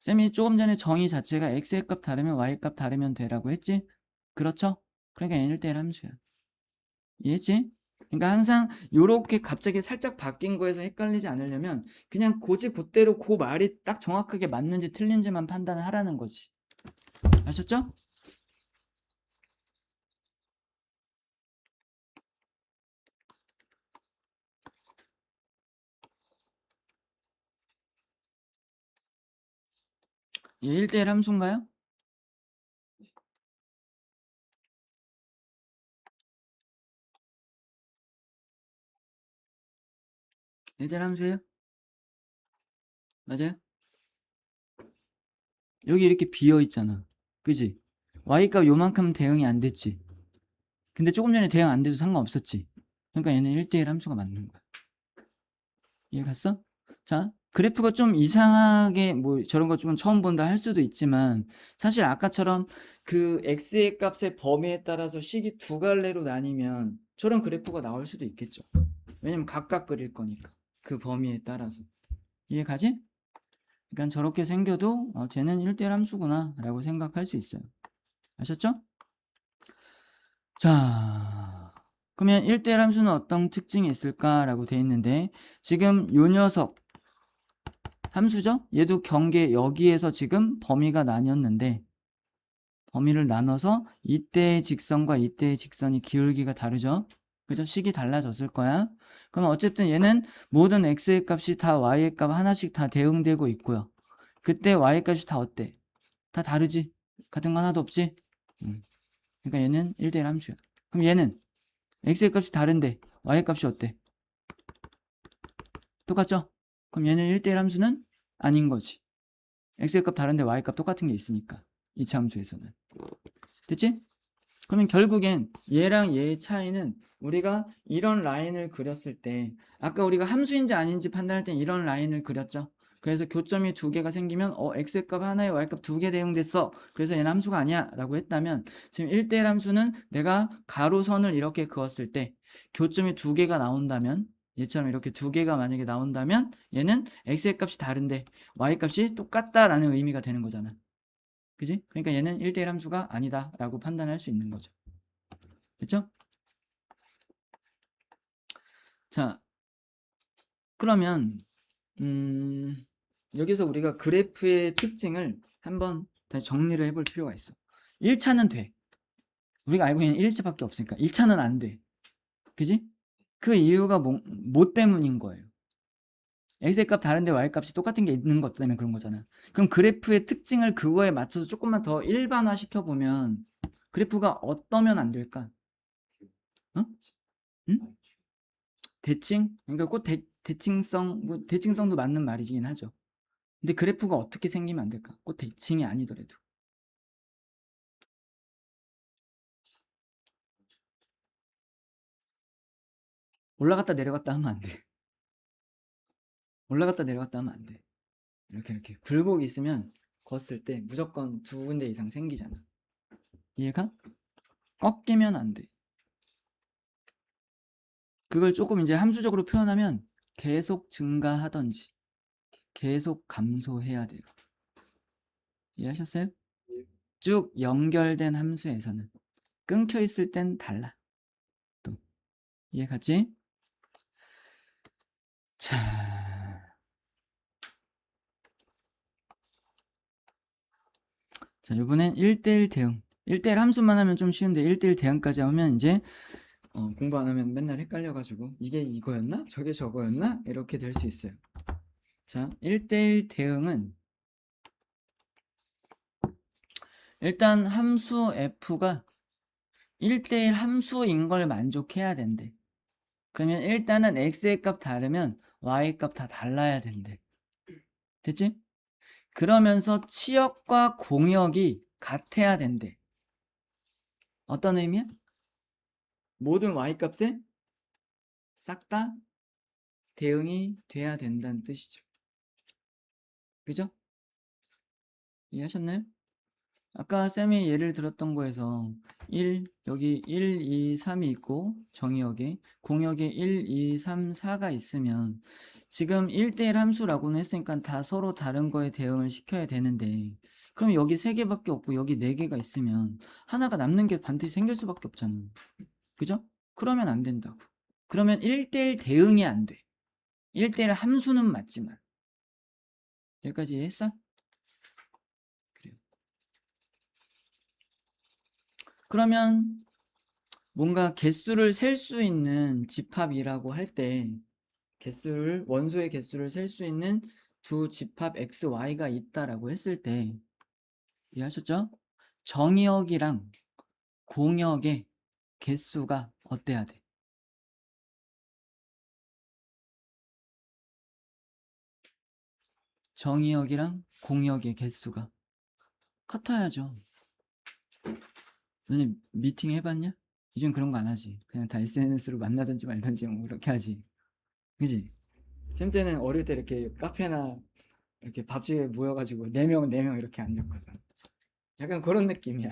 쌤이 조금 전에 정의 자체가 x의 값 다르면 y 값 다르면 되라고 했지? 그렇죠? 그러니까 1대1 함수야. 이해했지? 그러니까 항상 요렇게 갑자기 살짝 바뀐 거에서 헷갈리지 않으려면 그냥 그대로 그 말이 딱 정확하게 맞는지 틀린지만 판단을 하라는 거지. 아셨죠? 얘 1대1 함수인가요? 1대1 함수예요? 맞아요? 여기 이렇게 비어 있잖아. 그지? y값 요만큼 대응이 안 됐지. 근데 조금 전에 대응 안 돼도 상관없었지. 그러니까 얘는 1대1 함수가 맞는 거야. 이해 갔어? 자, 그래프가 좀 이상하게 뭐 저런 거 좀 처음 본다 할 수도 있지만 사실 아까처럼 그 x의 값의 범위에 따라서 식이 두 갈래로 나뉘면 저런 그래프가 나올 수도 있겠죠. 왜냐면 각각 그릴 거니까 그 범위에 따라서. 이해 가지? 그러니까 저렇게 생겨도 쟤는 1대1 함수구나 라고 생각할 수 있어요. 아셨죠? 자, 그러면 1대1 함수는 어떤 특징이 있을까라고 돼 있는데 지금 요 녀석 함수죠? 얘도 경계 여기에서 지금 범위가 나뉘었는데 범위를 나눠서 이때의 직선과 이때의 직선이 기울기가 다르죠? 그죠? 식이 달라졌을 거야. 그럼 어쨌든 얘는 모든 x의 값이 다 y의 값 하나씩 다 대응되고 있고요. 그때 y의 값이 다 어때? 다 다르지? 같은 거 하나도 없지? 그러니까 얘는 1대1 함수야. 그럼 얘는 x의 값이 다른데 y의 값이 어때? 똑같죠? 그럼 얘는 1대1 함수는 아닌 거지. x의 값 다른데 y의 값 똑같은 게 있으니까 2차 함수에서는. 됐지? 그러면 결국엔 얘랑 얘의 차이는 우리가 이런 라인을 그렸을 때 아까 우리가 함수인지 아닌지 판단할 때 이런 라인을 그렸죠. 그래서 교점이 두 개가 생기면 x의 값 하나에 y의 값 두 개 대응됐어. 그래서 얘는 함수가 아니야 라고 했다면 지금 1대1 함수는 내가 가로선을 이렇게 그었을 때 교점이 두 개가 나온다면 얘처럼 이렇게 두 개가 만약에 나온다면 얘는 x의 값이 다른데 y 값이 똑같다라는 의미가 되는 거잖아. 그지? 그러니까 얘는 1대1 함수가 아니다 라고 판단할 수 있는 거죠. 됐죠? 자, 그러면 여기서 우리가 그래프의 특징을 한번 다시 정리를 해볼 필요가 있어. 1차는 돼. 우리가 알고 있는 1차밖에 없으니까 1차는 안 돼. 그지? 그 이유가 뭐 때문인 거예요? x의 값 다른데 y 값이 똑같은 게 있는 것 때문에 그런 거잖아. 그럼 그래프의 특징을 그거에 맞춰서 조금만 더 일반화 시켜보면 그래프가 어떠면 안 될까? 어? 응? 대칭? 그러니까 꼭 대칭성, 뭐 대칭성도 맞는 말이긴 하죠. 근데 그래프가 어떻게 생기면 안 될까? 꼭 대칭이 아니더라도. 올라갔다 내려갔다 하면 안 돼. 올라갔다 내려갔다 하면 안 돼. 이렇게 굴곡이 있으면 걷을 때 무조건 두 군데 이상 생기잖아. 이해가? 꺾이면 안 돼. 그걸 조금 이제 함수적으로 표현하면 계속 증가하던지 계속 감소해야 돼요. 이해하셨어요? 쭉 연결된 함수에서는 끊겨 있을 땐 달라. 또 이해 갔지? 자, 이번엔 1대1 대응. 1대1 함수만 하면 좀 쉬운데 1대1 대응까지 하면 이제 공부 안 하면 맨날 헷갈려가지고 이게 이거였나? 저게 저거였나? 이렇게 될 수 있어요. 자, 1대1 대응은 일단 함수 f가 1대1 함수인 걸 만족해야 된대. 그러면 일단은 x의 값 다르면 y의 값 다 달라야 된대. 됐지? 그러면서 치역과 공역이 같아야 된대. 어떤 의미야? 모든 y값에 싹 다 대응이 돼야 된다는 뜻이죠. 그죠? 이해하셨나요? 아까 쌤이 예를 들었던 거에서 1, 여기 1, 2, 3이 있고 정의역에 공역에 1, 2, 3, 4가 있으면 지금 1대1 함수라고는 했으니까 다 서로 다른 거에 대응을 시켜야 되는데 그럼 여기 3개밖에 없고 여기 4개가 있으면 하나가 남는 게 반드시 생길 수밖에 없잖아. 그죠? 그러면 안 된다고. 그러면 1대1 대응이 안 돼. 1대1 함수는 맞지만. 여기까지 이해했어? 그래요. 그러면 뭔가 개수를 셀 수 있는 집합이라고 할 때 원소의 개수를 셀 수 있는 두 집합 x, y가 있다라고 했을 때 이해하셨죠? 정의역이랑 공역의 개수가 어때야 돼? 정의역이랑 공역의 개수가 같아야죠. 너네 미팅 해봤냐? 요즘 그런 거 안 하지. 그냥 다 SNS로 만나든지 말든지 뭐 그렇게 하지. 그지? 쌤 때는 어릴 때 이렇게 카페나 이렇게 밥집에 모여가지고 4명 이렇게 앉았거든. 약간 그런 느낌이야.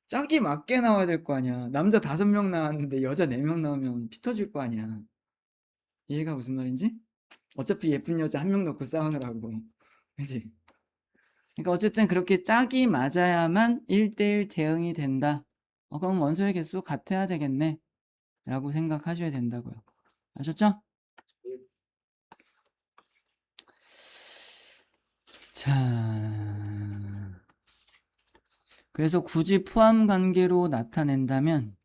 짝이 맞게 나와야 될 거 아니야. 남자 5명 나왔는데 여자 4명 나오면 피 터질 거 아니야. 이해가 무슨 말인지? 어차피 예쁜 여자 1명 놓고 싸우느라고. 그지? 그러니까 어쨌든 그렇게 짝이 맞아야만 1대1 대응이 된다. 그럼 원소의 개수 같아야 되겠네. 라고 생각하셔야 된다고요. 아셨죠? 자, 그래서 굳이 포함 관계로 나타낸다면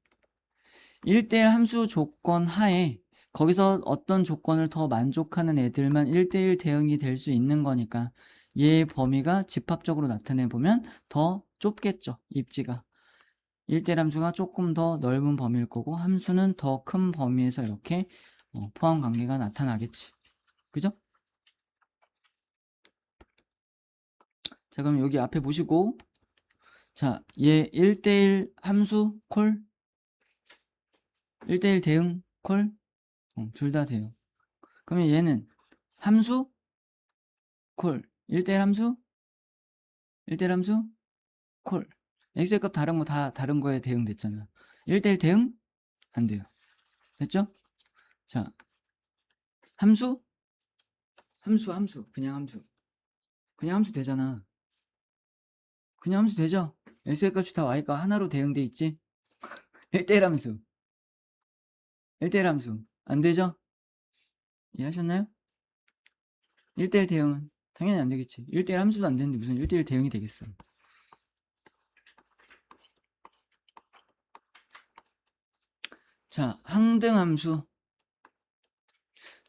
1대1 함수 조건 하에 거기서 어떤 조건을 더 만족하는 애들만 1대1 대응이 될 수 있는 거니까 얘의 범위가 집합적으로 나타내 보면 더 좁겠죠. 입지가. 1대1 함수가 조금 더 넓은 범위일 거고 함수는 더 큰 범위에서 이렇게 포함 관계가 나타나겠지. 그죠? 자, 그럼 여기 앞에 보시고, 자, 얘 1대1 함수 콜, 1대1 대응 콜, 둘 다 돼요. 그러면 얘는 함수 콜, 1대1 함수, 1대1 함수 콜. x의 값 다른 거 다 다른 거에 대응됐잖아. 1대1 대응 안 돼요. 됐죠? 자, 함수, 함수, 그냥 함수. 그냥 함수 되잖아. 그냥 함수 되죠? x의 값이 다 y가 하나로 대응돼 있지? 1대1 함수. 1대1 함수. 안 되죠? 이해하셨나요? 1대1 대응은 당연히 안 되겠지. 1대1 함수도 안 되는데 무슨 1대1 대응이 되겠어. 자, 항등함수.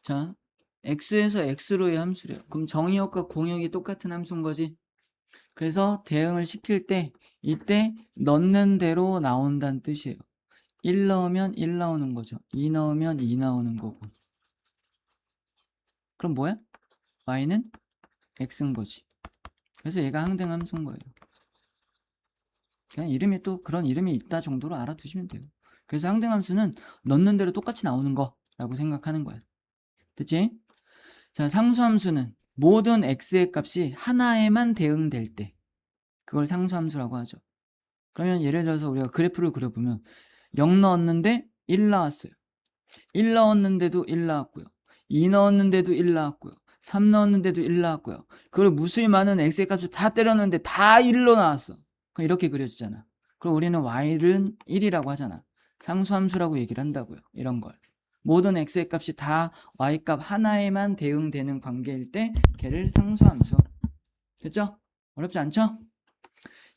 자, x에서 x로의 함수래요. 그럼 정의역과 공역이 똑같은 함수인 거지. 그래서 대응을 시킬 때 이때 넣는 대로 나온다는 뜻이에요. 1 넣으면 1 나오는 거죠. 2 넣으면 2 나오는 거고. 그럼 뭐야? y는 x인 거지. 그래서 얘가 항등함수인 거예요. 그냥 이름이 또 그런 이름이 있다 정도로 알아두시면 돼요. 그래서 항등함수는 넣는 대로 똑같이 나오는 거라고 생각하는 거야. 됐지? 자, 상수함수는 모든 x의 값이 하나에만 대응될 때 그걸 상수함수라고 하죠. 그러면 예를 들어서 우리가 그래프를 그려보면 0 넣었는데 1 나왔어요. 1 넣었는데도 1 나왔고요. 2 넣었는데도 1 나왔고요. 3 넣었는데도 1 나왔고요. 그걸 무수히 많은 x의 값을 다 때렸는데 다 1로 나왔어. 그럼 이렇게 그려지잖아. 그럼 우리는 y는 1이라고 하잖아. 상수함수라고 얘기를 한다고요. 이런 걸. 모든 x의 값이 다 y값 하나에만 대응되는 관계일 때 걔를 상수함수. 됐죠? 어렵지 않죠?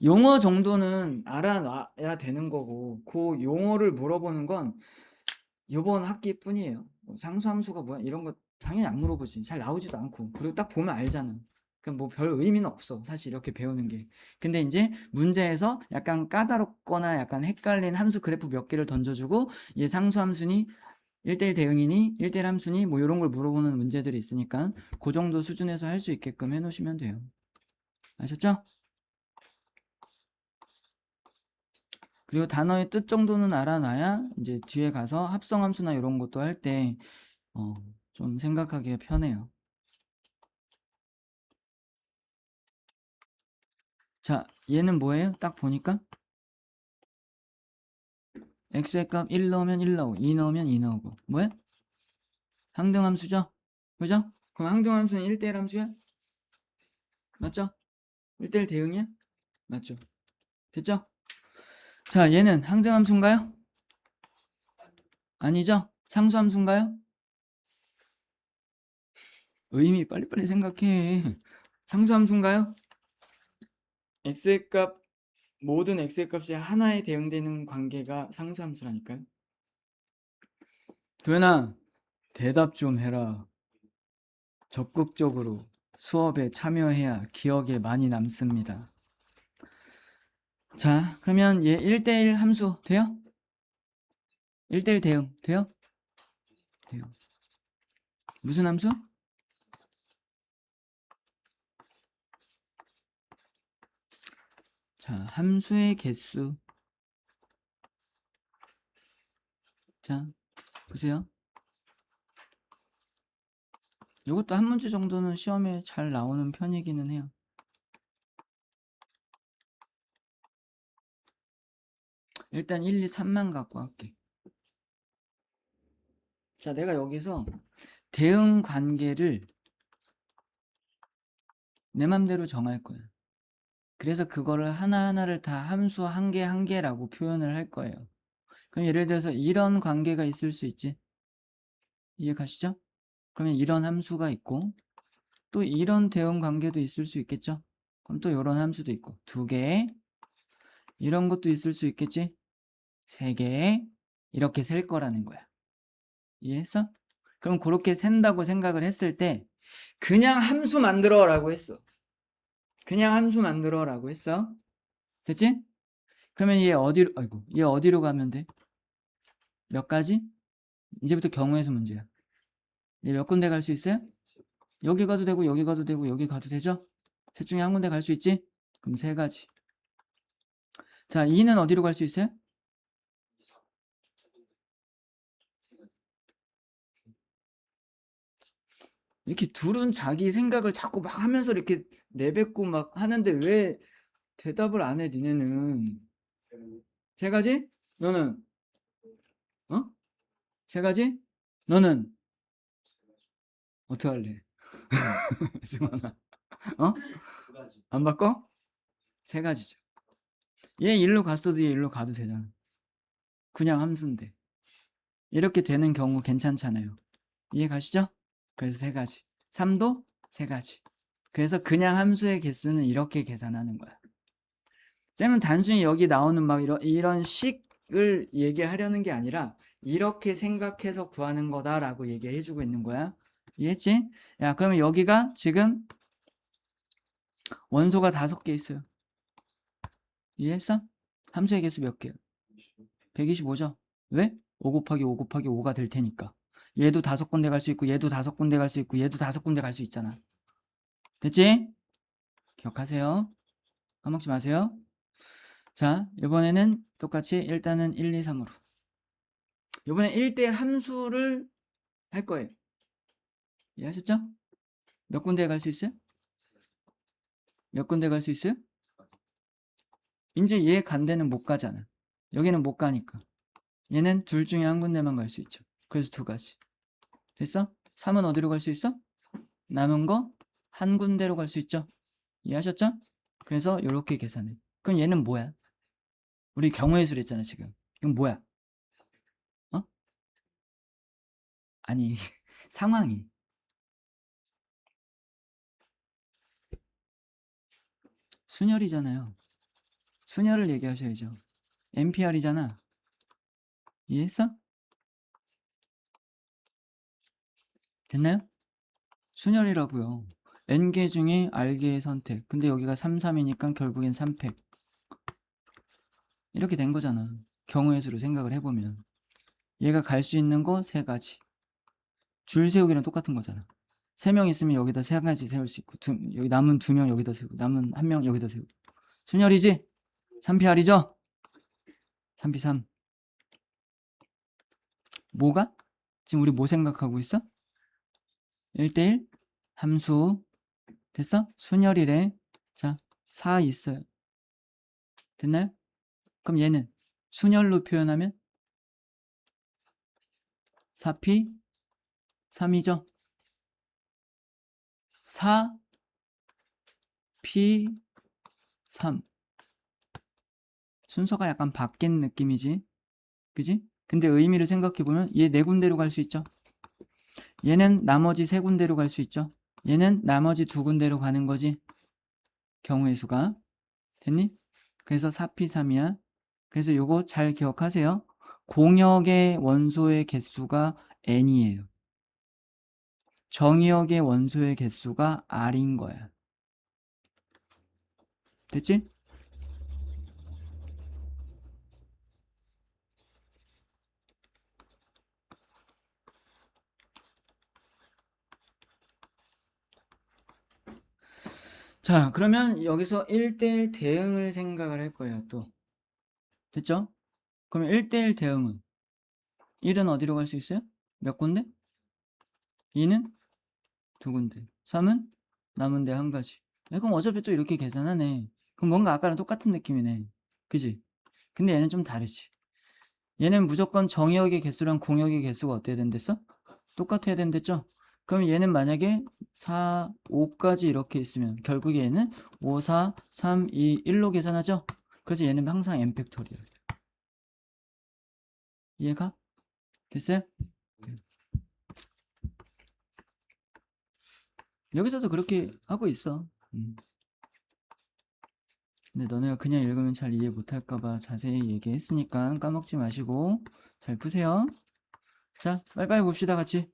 용어 정도는 알아놔야 되는 거고 그 용어를 물어보는 건 이번 학기 뿐이에요. 뭐 상수함수가 뭐야 이런 거 당연히 안 물어보지. 잘 나오지도 않고. 그리고 딱 보면 알잖아. 그러니까 뭐 별 의미는 없어. 사실 이렇게 배우는 게. 근데 이제 문제에서 약간 까다롭거나 약간 헷갈린 함수 그래프 몇 개를 던져주고 얘 상수함수니 1대1 대응이니 1대1 함수니 뭐 이런 걸 물어보는 문제들이 있으니까 그 정도 수준에서 할 수 있게끔 해놓으시면 돼요. 아셨죠? 그리고 단어의 뜻 정도는 알아놔야 이제 뒤에 가서 합성함수나 이런 것도 할 때 좀 생각하기가 편해요. 자, 얘는 뭐예요? 딱 보니까 x의 값 1 넣으면 1 나오고 2 넣으면 2 나오고 뭐야? 항등함수죠? 그죠? 그럼 항등함수는 1대1 함수야? 맞죠? 1대1 대응이야? 맞죠? 됐죠? 자, 얘는 항등함수인가요? 아니죠? 상수함수인가요? 의미 빨리빨리 생각해. 상수함수인가요? x의 값 모든 x의 값이 하나에 대응되는 관계가 상수함수라니까요. 도현아, 대답 좀 해라. 적극적으로 수업에 참여해야 기억에 많이 남습니다. 자, 그러면 얘 1대1 함수 돼요? 1대1 대응 돼요? 돼요. 무슨 함수? 자, 함수의 개수. 자, 보세요. 이것도 한 문제 정도는 시험에 잘 나오는 편이기는 해요. 일단 1, 2, 3만 갖고 할게. 자, 내가 여기서 대응 관계를 내 맘대로 정할 거야. 그래서 그거를 하나하나를 다 함수 한 개 한 개라고 표현을 할 거예요. 그럼 예를 들어서 이런 관계가 있을 수 있지. 이해 가시죠? 그러면 이런 함수가 있고 또 이런 대응 관계도 있을 수 있겠죠? 그럼 또 이런 함수도 있고 2개 이런 것도 있을 수 있겠지? 3개 이렇게 셀 거라는 거야. 이해했어? 그럼 그렇게 센다고 생각을 했을 때 그냥 함수 만들어 라고 했어. 그냥 함수 만들어라고 했어. 됐지? 그러면 얘 어디로 가면 돼? 몇 가지? 이제부터 경우에서 문제야. 얘 몇 군데 갈 수 있어요? 여기 가도 되고 여기 가도 되고 여기 가도 되죠? 셋 중에 한 군데 갈 수 있지? 그럼 세 가지. 자, 2는 어디로 갈 수 있어요? 이렇게 둘은 자기 생각을 자꾸 막 하면서 이렇게 내뱉고 막 하는데 왜 대답을 안 해, 니네는? 세 가지? 너는? 어? 세 가지? 너는? 어떡할래? 승환아. 어? 안 바꿔? 세 가지죠. 얘 일로 갔어도 얘 일로 가도 되잖아. 그냥 함수인데. 이렇게 되는 경우 괜찮잖아요. 이해 가시죠? 그래서 세 가지. 3도 세 가지. 그래서 그냥 함수의 개수는 이렇게 계산하는 거야. 쌤은 단순히 여기 나오는 막 이런 식을 얘기하려는 게 아니라 이렇게 생각해서 구하는 거다라고 얘기해주고 있는 거야. 이해했지? 야, 그러면 여기가 지금 원소가 5개 있어요. 이해했어? 함수의 개수 몇 개야? 125죠? 왜? 5 곱하기 5 곱하기 5가 될 테니까. 얘도 5군데 갈 수 있고 얘도 5군데 갈 수 있고 얘도 5군데 갈 수 있잖아. 됐지? 기억하세요. 까먹지 마세요. 자, 이번에는 똑같이 일단은 1, 2, 3으로. 이번에 1대1 함수를 할 거예요. 이해하셨죠? 몇 군데 갈 수 있어요? 몇 군데 갈 수 있어요? 이제 얘 간 데는 못 가잖아. 여기는 못 가니까. 얘는 둘 중에 한 군데만 갈 수 있죠. 그래서 2가지. 됐어? 3은 어디로 갈 수 있어? 남은 거 한 군데로 갈 수 있죠? 이해하셨죠? 그래서 이렇게 계산해. 그럼 얘는 뭐야? 우리 경우의 수를 했잖아, 지금. 이건 뭐야? 어? 아니, 상황이. 순열이잖아요. 순열을 얘기하셔야죠. NPR이잖아. 이해했어? 됐나요? 순열이라고요. N개 중에 R개의 선택. 근데 여기가 3, 3이니까 결국엔 3팩. 이렇게 된 거잖아. 경우의 수로 생각을 해보면. 얘가 갈 수 있는 거 3가지. 줄 세우기랑 똑같은 거잖아. 3명 있으면 여기다 3가지 세울 수 있고, 여기 남은 2명 여기다 세우고, 남은 1명 여기다 세우고. 순열이지? 3PR이죠? 3P3. 뭐가? 지금 우리 뭐 생각하고 있어? 1대1 함수. 됐어? 순열이래. 자, 4 있어요. 됐나요? 그럼 얘는 순열로 표현하면 4P 3이죠? 4P 3. 순서가 약간 바뀐 느낌이지. 그지? 근데 의미를 생각해보면 얘 4군데로 갈 수 있죠. 얘는 나머지 3군데로 갈 수 있죠. 얘는 나머지 2군데로 가는 거지. 경우의 수가. 됐니? 그래서 4P3이야. 그래서 요거 잘 기억하세요. 공역의 원소의 개수가 n이에요. 정의역의 원소의 개수가 r인 거야. 됐지? 자, 그러면 여기서 1대1 대응을 생각을 할 거예요, 또. 됐죠? 그러면 1대1 대응은 1은 어디로 갈 수 있어요? 몇 군데? 2는 2군데. 3은 남은 데 1가지. 그럼 어차피 또 이렇게 계산하네. 그럼 뭔가 아까랑 똑같은 느낌이네. 그지? 근데 얘는 좀 다르지. 얘는 무조건 정의역의 개수랑 공역의 개수가 어때야 된댔어? 똑같아야 된댔죠? 그럼 얘는 만약에 4, 5까지 이렇게 있으면 결국에 얘는 5, 4, 3, 2, 1로 계산하죠? 그래서 얘는 항상 n 팩토리얼. 이해가? 됐어요? 여기서도 그렇게 하고 있어. 근데 너네가 그냥 읽으면 잘 이해 못할까봐 자세히 얘기했으니까 까먹지 마시고 잘 푸세요. 자, 빨리빨리 봅시다, 같이.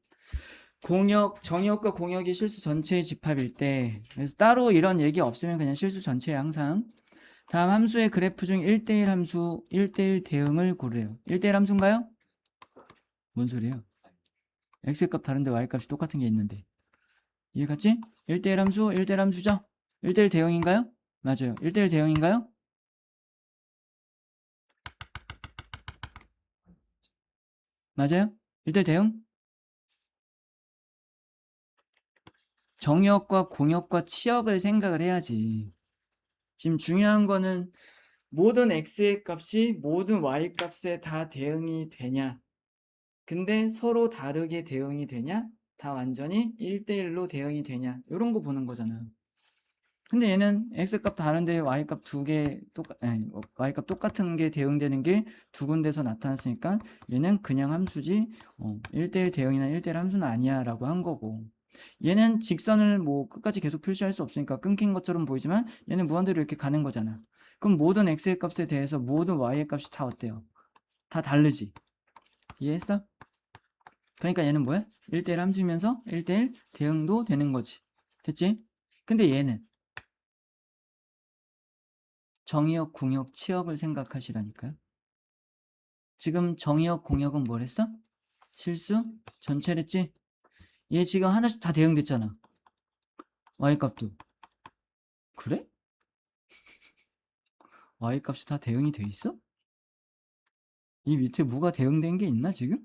정의역과 공역이 실수 전체의 집합일 때, 그래서 따로 이런 얘기 없으면 그냥 실수 전체에 항상. 다음 함수의 그래프 중 1대1 함수 1대1 대응을 고르래요. 1대1 함수인가요? 뭔 소리예요? x값 다른데 y값이 똑같은 게 있는데. 이해 갔지? 1대1 함수 1대1 함수죠? 1대1 대응인가요? 맞아요. 1대1 대응인가요? 맞아요? 1대1 대응? 정역과 공역과 치역을 생각을 해야지. 지금 중요한 거는 모든 x의 값이 모든 y 값에 다 대응이 되냐? 근데 서로 다르게 대응이 되냐? 다 완전히 1대1로 대응이 되냐? 이런 거 보는 거잖아요. 근데 얘는 x값 다른데 y값 y값 똑같은 게 대응되는 게 두 군데서 나타났으니까 얘는 그냥 함수지 1대1 대응이나 1대1 함수는 아니야 라고 한 거고, 얘는 직선을 뭐 끝까지 계속 표시할 수 없으니까 끊긴 것처럼 보이지만 얘는 무한대로 이렇게 가는 거잖아. 그럼 모든 x의 값에 대해서 모든 y의 값이 다 어때요? 다 다르지. 이해했어? 그러니까 얘는 뭐야? 1대1 함수면서 1대1 대응도 되는 거지. 됐지? 근데 얘는 정의역, 공역, 치역을 생각하시라니까요. 지금 정의역, 공역은 뭘 했어? 실수? 전체랬지? 얘 지금 하나씩 다 대응됐잖아. y값도. 그래? y값이 다 대응이 돼 있어? 이 밑에 뭐가 대응된 게 있나 지금?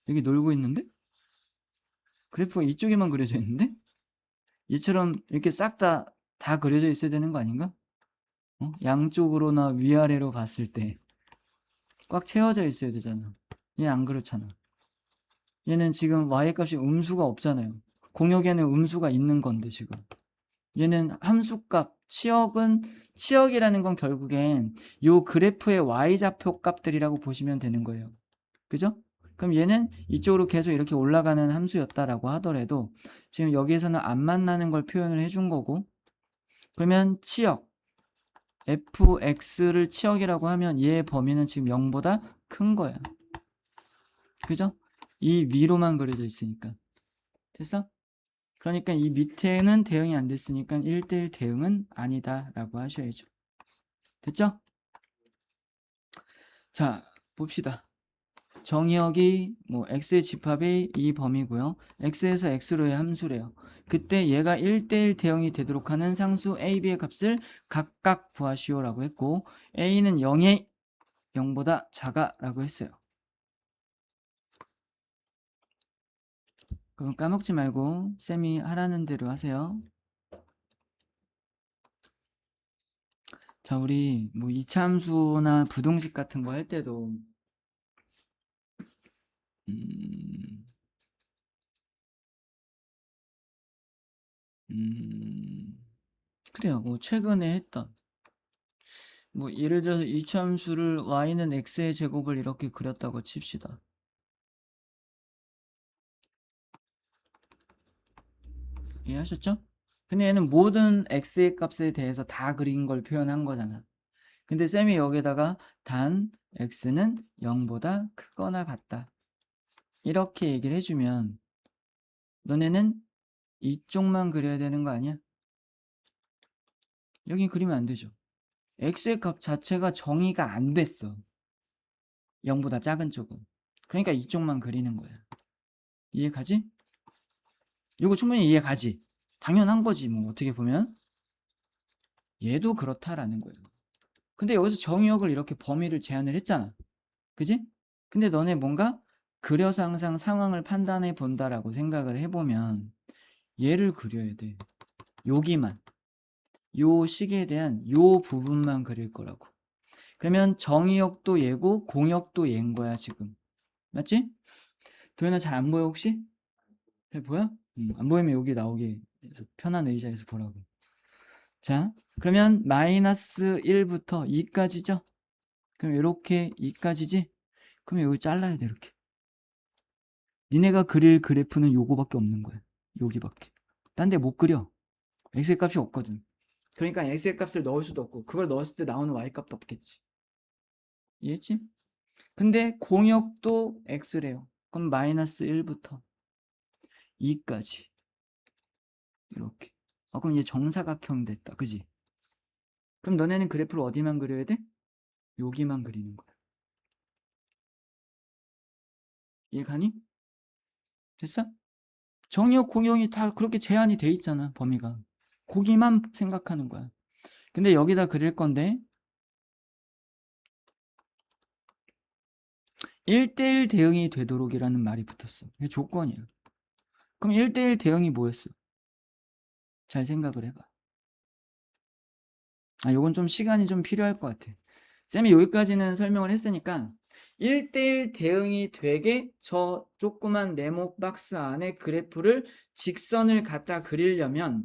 여기 놀고 있는데? 그래프가 이쪽에만 그려져 있는데? 얘처럼 이렇게 싹 다 그려져 있어야 되는 거 아닌가? 양쪽으로나 위아래로 봤을 때 꽉 채워져 있어야 되잖아. 얘 안 그렇잖아. 얘는 지금 y값이 음수가 없잖아요. 공역에는 음수가 있는 건데 지금. 얘는 함수값, 치역이라는 건 결국엔 요 그래프의 y좌표 값들이라고 보시면 되는 거예요. 그죠? 그럼 얘는 이쪽으로 계속 이렇게 올라가는 함수였다라고 하더라도 지금 여기에서는 안 만나는 걸 표현을 해준 거고, 그러면 치역 fx를 치역이라고 하면 얘의 범위는 지금 0보다 큰 거야. 그죠? 이 위로만 그려져 있으니까. 됐어? 그러니까 이 밑에는 대응이 안 됐으니까 1대1 대응은 아니다 라고 하셔야죠. 됐죠? 자, 봅시다. 정의역이 뭐 x의 집합이 이 범위고요. x에서 x로의 함수래요. 그때 얘가 1대1 대응이 되도록 하는 상수 a, b의 값을 각각 구하시오라고 했고, a는 0보다 작아 라고 했어요. 그럼 까먹지 말고 쌤이 하라는 대로 하세요. 자, 우리 뭐 이차함수나 부등식 같은 거 할 때도 음, 그래요. 뭐 최근에 했던 뭐 예를 들어서 이차함수를 y는 x의 제곱을 이렇게 그렸다고 칩시다. 이해하셨죠? 근데 얘는 모든 x의 값에 대해서 다 그린 걸 표현한 거잖아. 근데 쌤이 여기다가 단 x는 0보다 크거나 같다 이렇게 얘기를 해주면 너네는 이쪽만 그려야 되는 거 아니야? 여기 그리면 안 되죠. x의 값 자체가 정의가 안 됐어. 0보다 작은 쪽은. 그러니까 이쪽만 그리는 거야. 이해 가지? 이거 충분히 이해 가지? 당연한 거지 뭐 어떻게 보면. 얘도 그렇다라는 거예요. 근데 여기서 정의역을 이렇게 범위를 제한을 했잖아. 그지? 근데 너네 뭔가 그려서 항상 상황을 판단해 본다라고 생각을 해보면 얘를 그려야 돼. 여기만. 요 식에 대한 요 부분만 그릴 거라고. 그러면 정의역도 얘고 공역도 얘인 거야 지금. 맞지? 도현아 잘 안 보여 혹시? 잘 보여? 안 보이면 여기 나오게 해서 편한 의자에서 보라고. 자, 그러면 마이너스 1부터 2까지죠? 그럼 이렇게 2까지지? 그럼 여기 잘라야 돼 이렇게. 니네가 그릴 그래프는 요거밖에 없는 거야. 여기밖에. 딴 데 못 그려. x의 값이 없거든. 그러니까 x의 값을 넣을 수도 없고 그걸 넣었을 때 나오는 y 값도 없겠지. 이해했지? 근데 공역도 x래요. 그럼 마이너스 1부터 2까지 이렇게. 그럼 얘 정사각형 됐다. 그지? 그럼 너네는 그래프를 어디만 그려야 돼? 여기만 그리는 거야. 이해가니? 됐어? 정의역 공역이 다 그렇게 제한이 돼 있잖아. 범위가. 거기만 생각하는 거야. 근데 여기다 그릴 건데 1대1 대응이 되도록이라는 말이 붙었어. 이게 조건이야. 그럼 1대1 대응이 뭐였어? 잘 생각을 해봐. 요건 좀 시간이 좀 필요할 것 같아. 쌤이 여기까지는 설명을 했으니까 1대1 대응이 되게 저 조그만 네모 박스 안에 그래프를 직선을 갖다 그리려면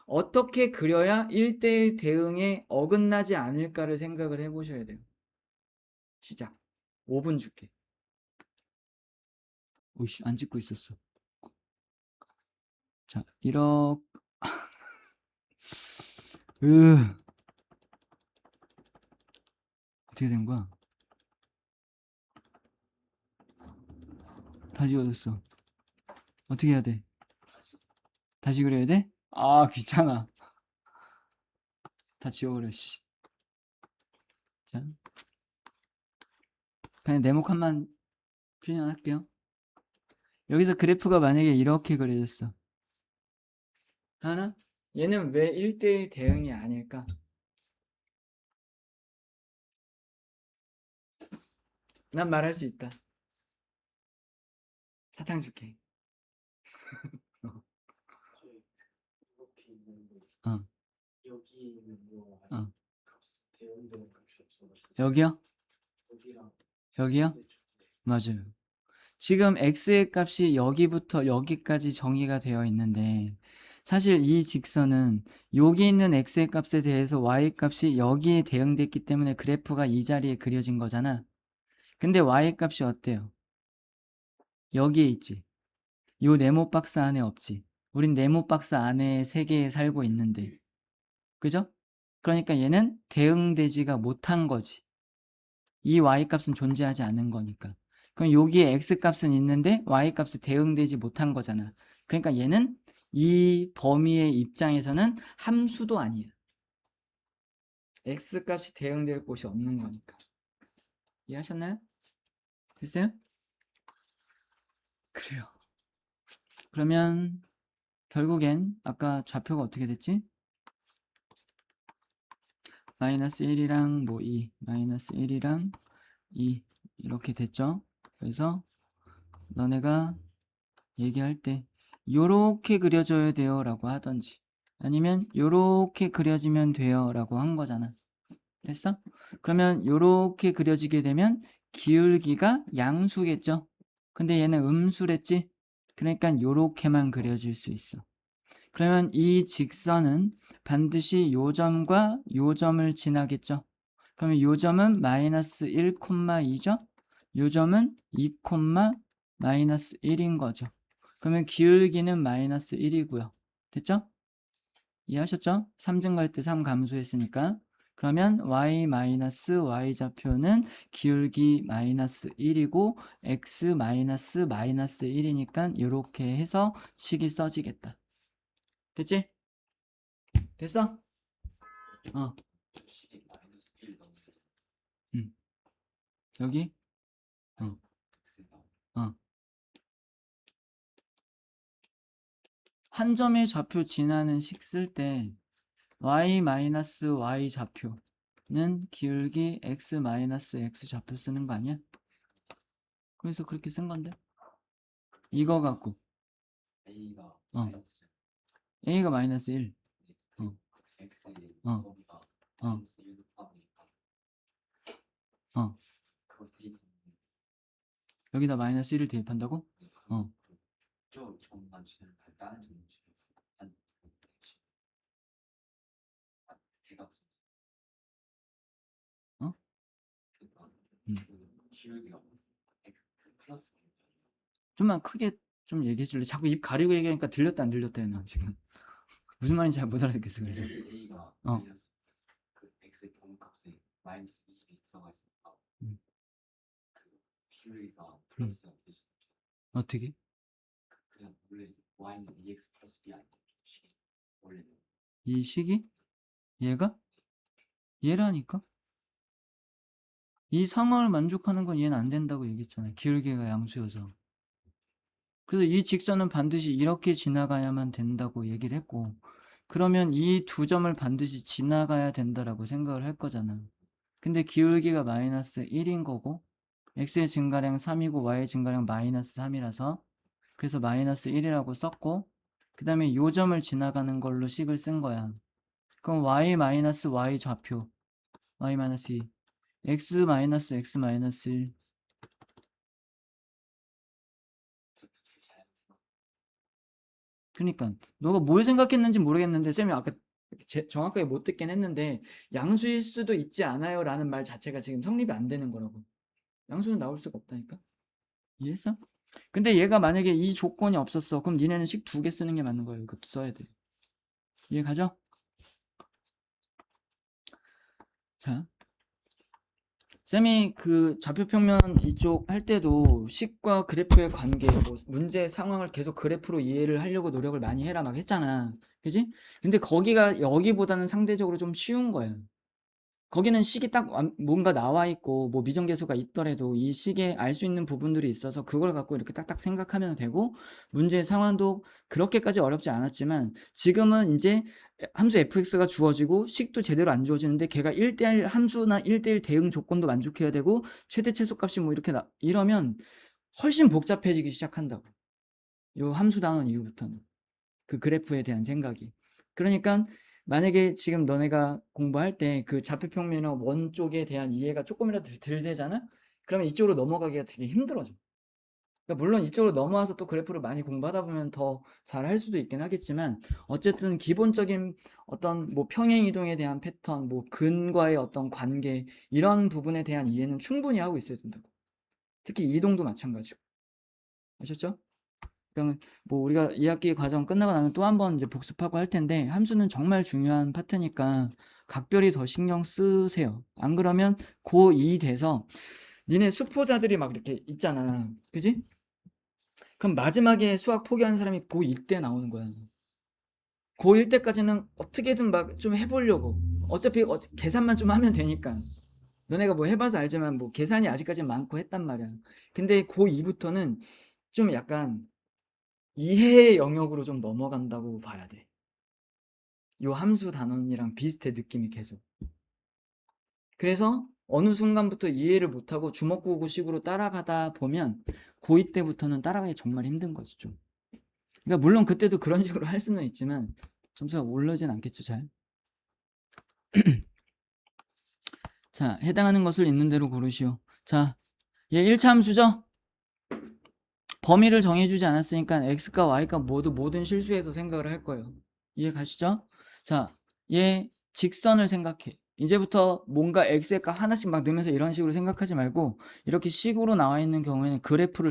어떻게 그려야 1대1 대응에 어긋나지 않을까를 생각을 해보셔야 돼요. 시작. 5분 줄게. 오이씨, 안 찍고 있었어. 자, 이렇게 어떻게 된 거야? 다 지워졌어. 어떻게 해야 돼? 다시 그려야 돼? 귀찮아. 다 지워버려, 씨. 자, 그냥 네모칸만 표현할게요. 여기서 그래프가 만약에 이렇게 그려졌어. 하나? 얘는 왜 1대1 대응이 아닐까? 난 말할 수 있다. 사탕 줄게. 어. 어. 여기요? 여기요? 맞아요. 지금 x의 값이 여기부터 여기까지 정의가 되어 있는데 사실 이 직선은 여기 있는 x의 값에 대해서 y 값이 여기에 대응됐기 때문에 그래프가 이 자리에 그려진 거잖아. 근데 y 값이 어때요? 여기에 있지. 요 네모 박스 안에 없지. 우린 네모 박스 안에 세계에 살고 있는데. 그죠? 그러니까 얘는 대응되지가 못한 거지. 이 y값은 존재하지 않은 거니까. 그럼 여기에 x값은 있는데 y값이 대응되지 못한 거잖아. 그러니까 얘는 이 범위의 입장에서는 함수도 아니야. x값이 대응될 곳이 없는 거니까. 이해하셨나요? 됐어요? 그래요. 그러면 결국엔 아까 좌표가 어떻게 됐지? 마이너스 1이랑 뭐 2, 마이너스 1이랑 2 이렇게 됐죠? 그래서 너네가 얘기할 때 요렇게 그려줘야 돼요 라고 하던지 아니면 요렇게 그려지면 돼요 라고 한 거잖아. 됐어? 그러면 요렇게 그려지게 되면 기울기가 양수겠죠? 근데 얘는 음수랬지? 그러니까 요렇게만 그려질 수 있어. 그러면 이 직선은 반드시 요 점과 요 점을 지나겠죠? 그러면 요 점은 마이너스 1,2죠? 요 점은 2, 마이너스 1인 거죠. 그러면 기울기는 마이너스 1이고요. 됐죠? 이해하셨죠? 3등 갈 때 3 감소했으니까. 그러면 y 마이너스 y 좌표는 기울기 마이너스 1이고 x 마이너스 1이니까 이렇게 해서 식이 써지겠다. 됐지? 됐어? 어. 여기? 어. 어. 한 점의 좌표 지나는 식 쓸 때 y 마이너스 y 좌표는 기울기 x 마이너스 x 좌표 쓰는 거 아니야? 그래서 그렇게 쓴 건데 이거 갖고 a가 마이너스 1 어. 어. 어. 어. 여기다 마이너스 1을 대입한다고? 어. 어? 좀만 크게 좀 얘기해 줄래? 자꾸 입 가리고 얘기하니까 들렸다 안 들렸다 해나 지금 무슨 말인지 잘 못 알아듣겠어 그래서 어. 어떻게? 그냥 원래 y는 EX 플러스 B 아니에요? 식이 원래는. 이 식이? 얘가? 얘라니까? 이 상황을 만족하는 건 얘는 안 된다고 얘기했잖아요. 기울기가 양수여서. 그래서 이 직선은 반드시 이렇게 지나가야만 된다고 얘기를 했고, 그러면 이 두 점을 반드시 지나가야 된다라고 생각을 할 거잖아. 근데 기울기가 마이너스 1인 거고, x의 증가량 3이고 y의 증가량 마이너스 3이라서, 그래서 마이너스 1이라고 썼고, 그 다음에 요 점을 지나가는 걸로 식을 쓴 거야. 그럼 y 마이너스 y 좌표, y 마이너스 2, x 마이너스 x 마이너스 1. 그러니까 너가 뭘 생각했는지 모르겠는데 쌤이 아까 정확하게 못 듣긴 했는데 양수일 수도 있지 않아요 라는 말 자체가 지금 성립이 안 되는 거라고. 양수는 나올 수가 없다니까. 이해했어? 근데 얘가 만약에 이 조건이 없었어. 그럼 니네는 식 2개 쓰는 게 맞는 거예요. 이것도 써야 돼. 이해 가죠? 자, 쌤이 그 좌표평면 이쪽 할 때도 식과 그래프의 관계, 뭐 문제 상황을 계속 그래프로 이해를 하려고 노력을 많이 해라 막 했잖아. 그지? 근데 거기가 여기보다는 상대적으로 좀 쉬운 거야. 거기는 식이 딱 뭔가 나와 있고 뭐 미정계수가 있더라도 이 식에 알 수 있는 부분들이 있어서 그걸 갖고 이렇게 딱딱 생각하면 되고, 문제의 상황도 그렇게까지 어렵지 않았지만 지금은 이제 함수 fx가 주어지고 식도 제대로 안 주어지는데 걔가 1대1 함수나 1대1 대응 조건도 만족해야 되고 최대 최소값이 뭐 이렇게 이러면 훨씬 복잡해지기 시작한다고. 요 함수 단원 이후부터는 그 그래프에 대한 생각이. 그러니까 만약에 지금 너네가 공부할 때 그 좌표평면의 원 쪽에 대한 이해가 조금이라도 덜 되잖아? 그러면 이쪽으로 넘어가기가 되게 힘들어져. 그러니까 물론 이쪽으로 넘어와서 또 그래프를 많이 공부하다 보면 더 잘할 수도 있긴 하겠지만, 어쨌든 기본적인 어떤 뭐 평행 이동에 대한 패턴, 뭐 근과의 어떤 관계, 이런 부분에 대한 이해는 충분히 하고 있어야 된다고. 특히 이동도 마찬가지고. 아셨죠? 그러니까 뭐 우리가 2학기 과정 끝나고 나면 또 한 번 이제 복습하고 할 텐데, 함수는 정말 중요한 파트니까 각별히 더 신경 쓰세요. 안 그러면 고2 돼서 니네 수포자들이 막 이렇게 있잖아. 그지? 그럼 마지막에 수학 포기하는 사람이 고1 때 나오는 거야. 고1 때까지는 어떻게든 막 좀 해보려고. 어차피 계산만 좀 하면 되니까. 너네가 뭐 해봐서 알지만 뭐 계산이 아직까지 많고 했단 말이야. 근데 고2부터는 좀 약간 이해의 영역으로 좀 넘어간다고 봐야 돼. 요 함수 단원이랑 비슷해, 느낌이 계속. 그래서 어느 순간부터 이해를 못하고 주먹구구식으로 따라가다 보면 고2 때부터는 따라가기 정말 힘든 거지 좀. 그러니까 물론 그때도 그런 식으로 할 수는 있지만 점수가 오르진 않겠죠, 잘. 자, 해당하는 것을 있는 대로 고르시오. 자, 얘 1차 함수죠? 범위를 정해주지 않았으니까 x과 y가 모두 모든 실수에서 생각을 할 거예요. 이해 가시죠? 자, 얘 직선을 생각해. 이제부터 뭔가 x의 값 하나씩 막 넣으면서 이런 식으로 생각하지 말고 이렇게 식으로 나와 있는 경우에는 그래프를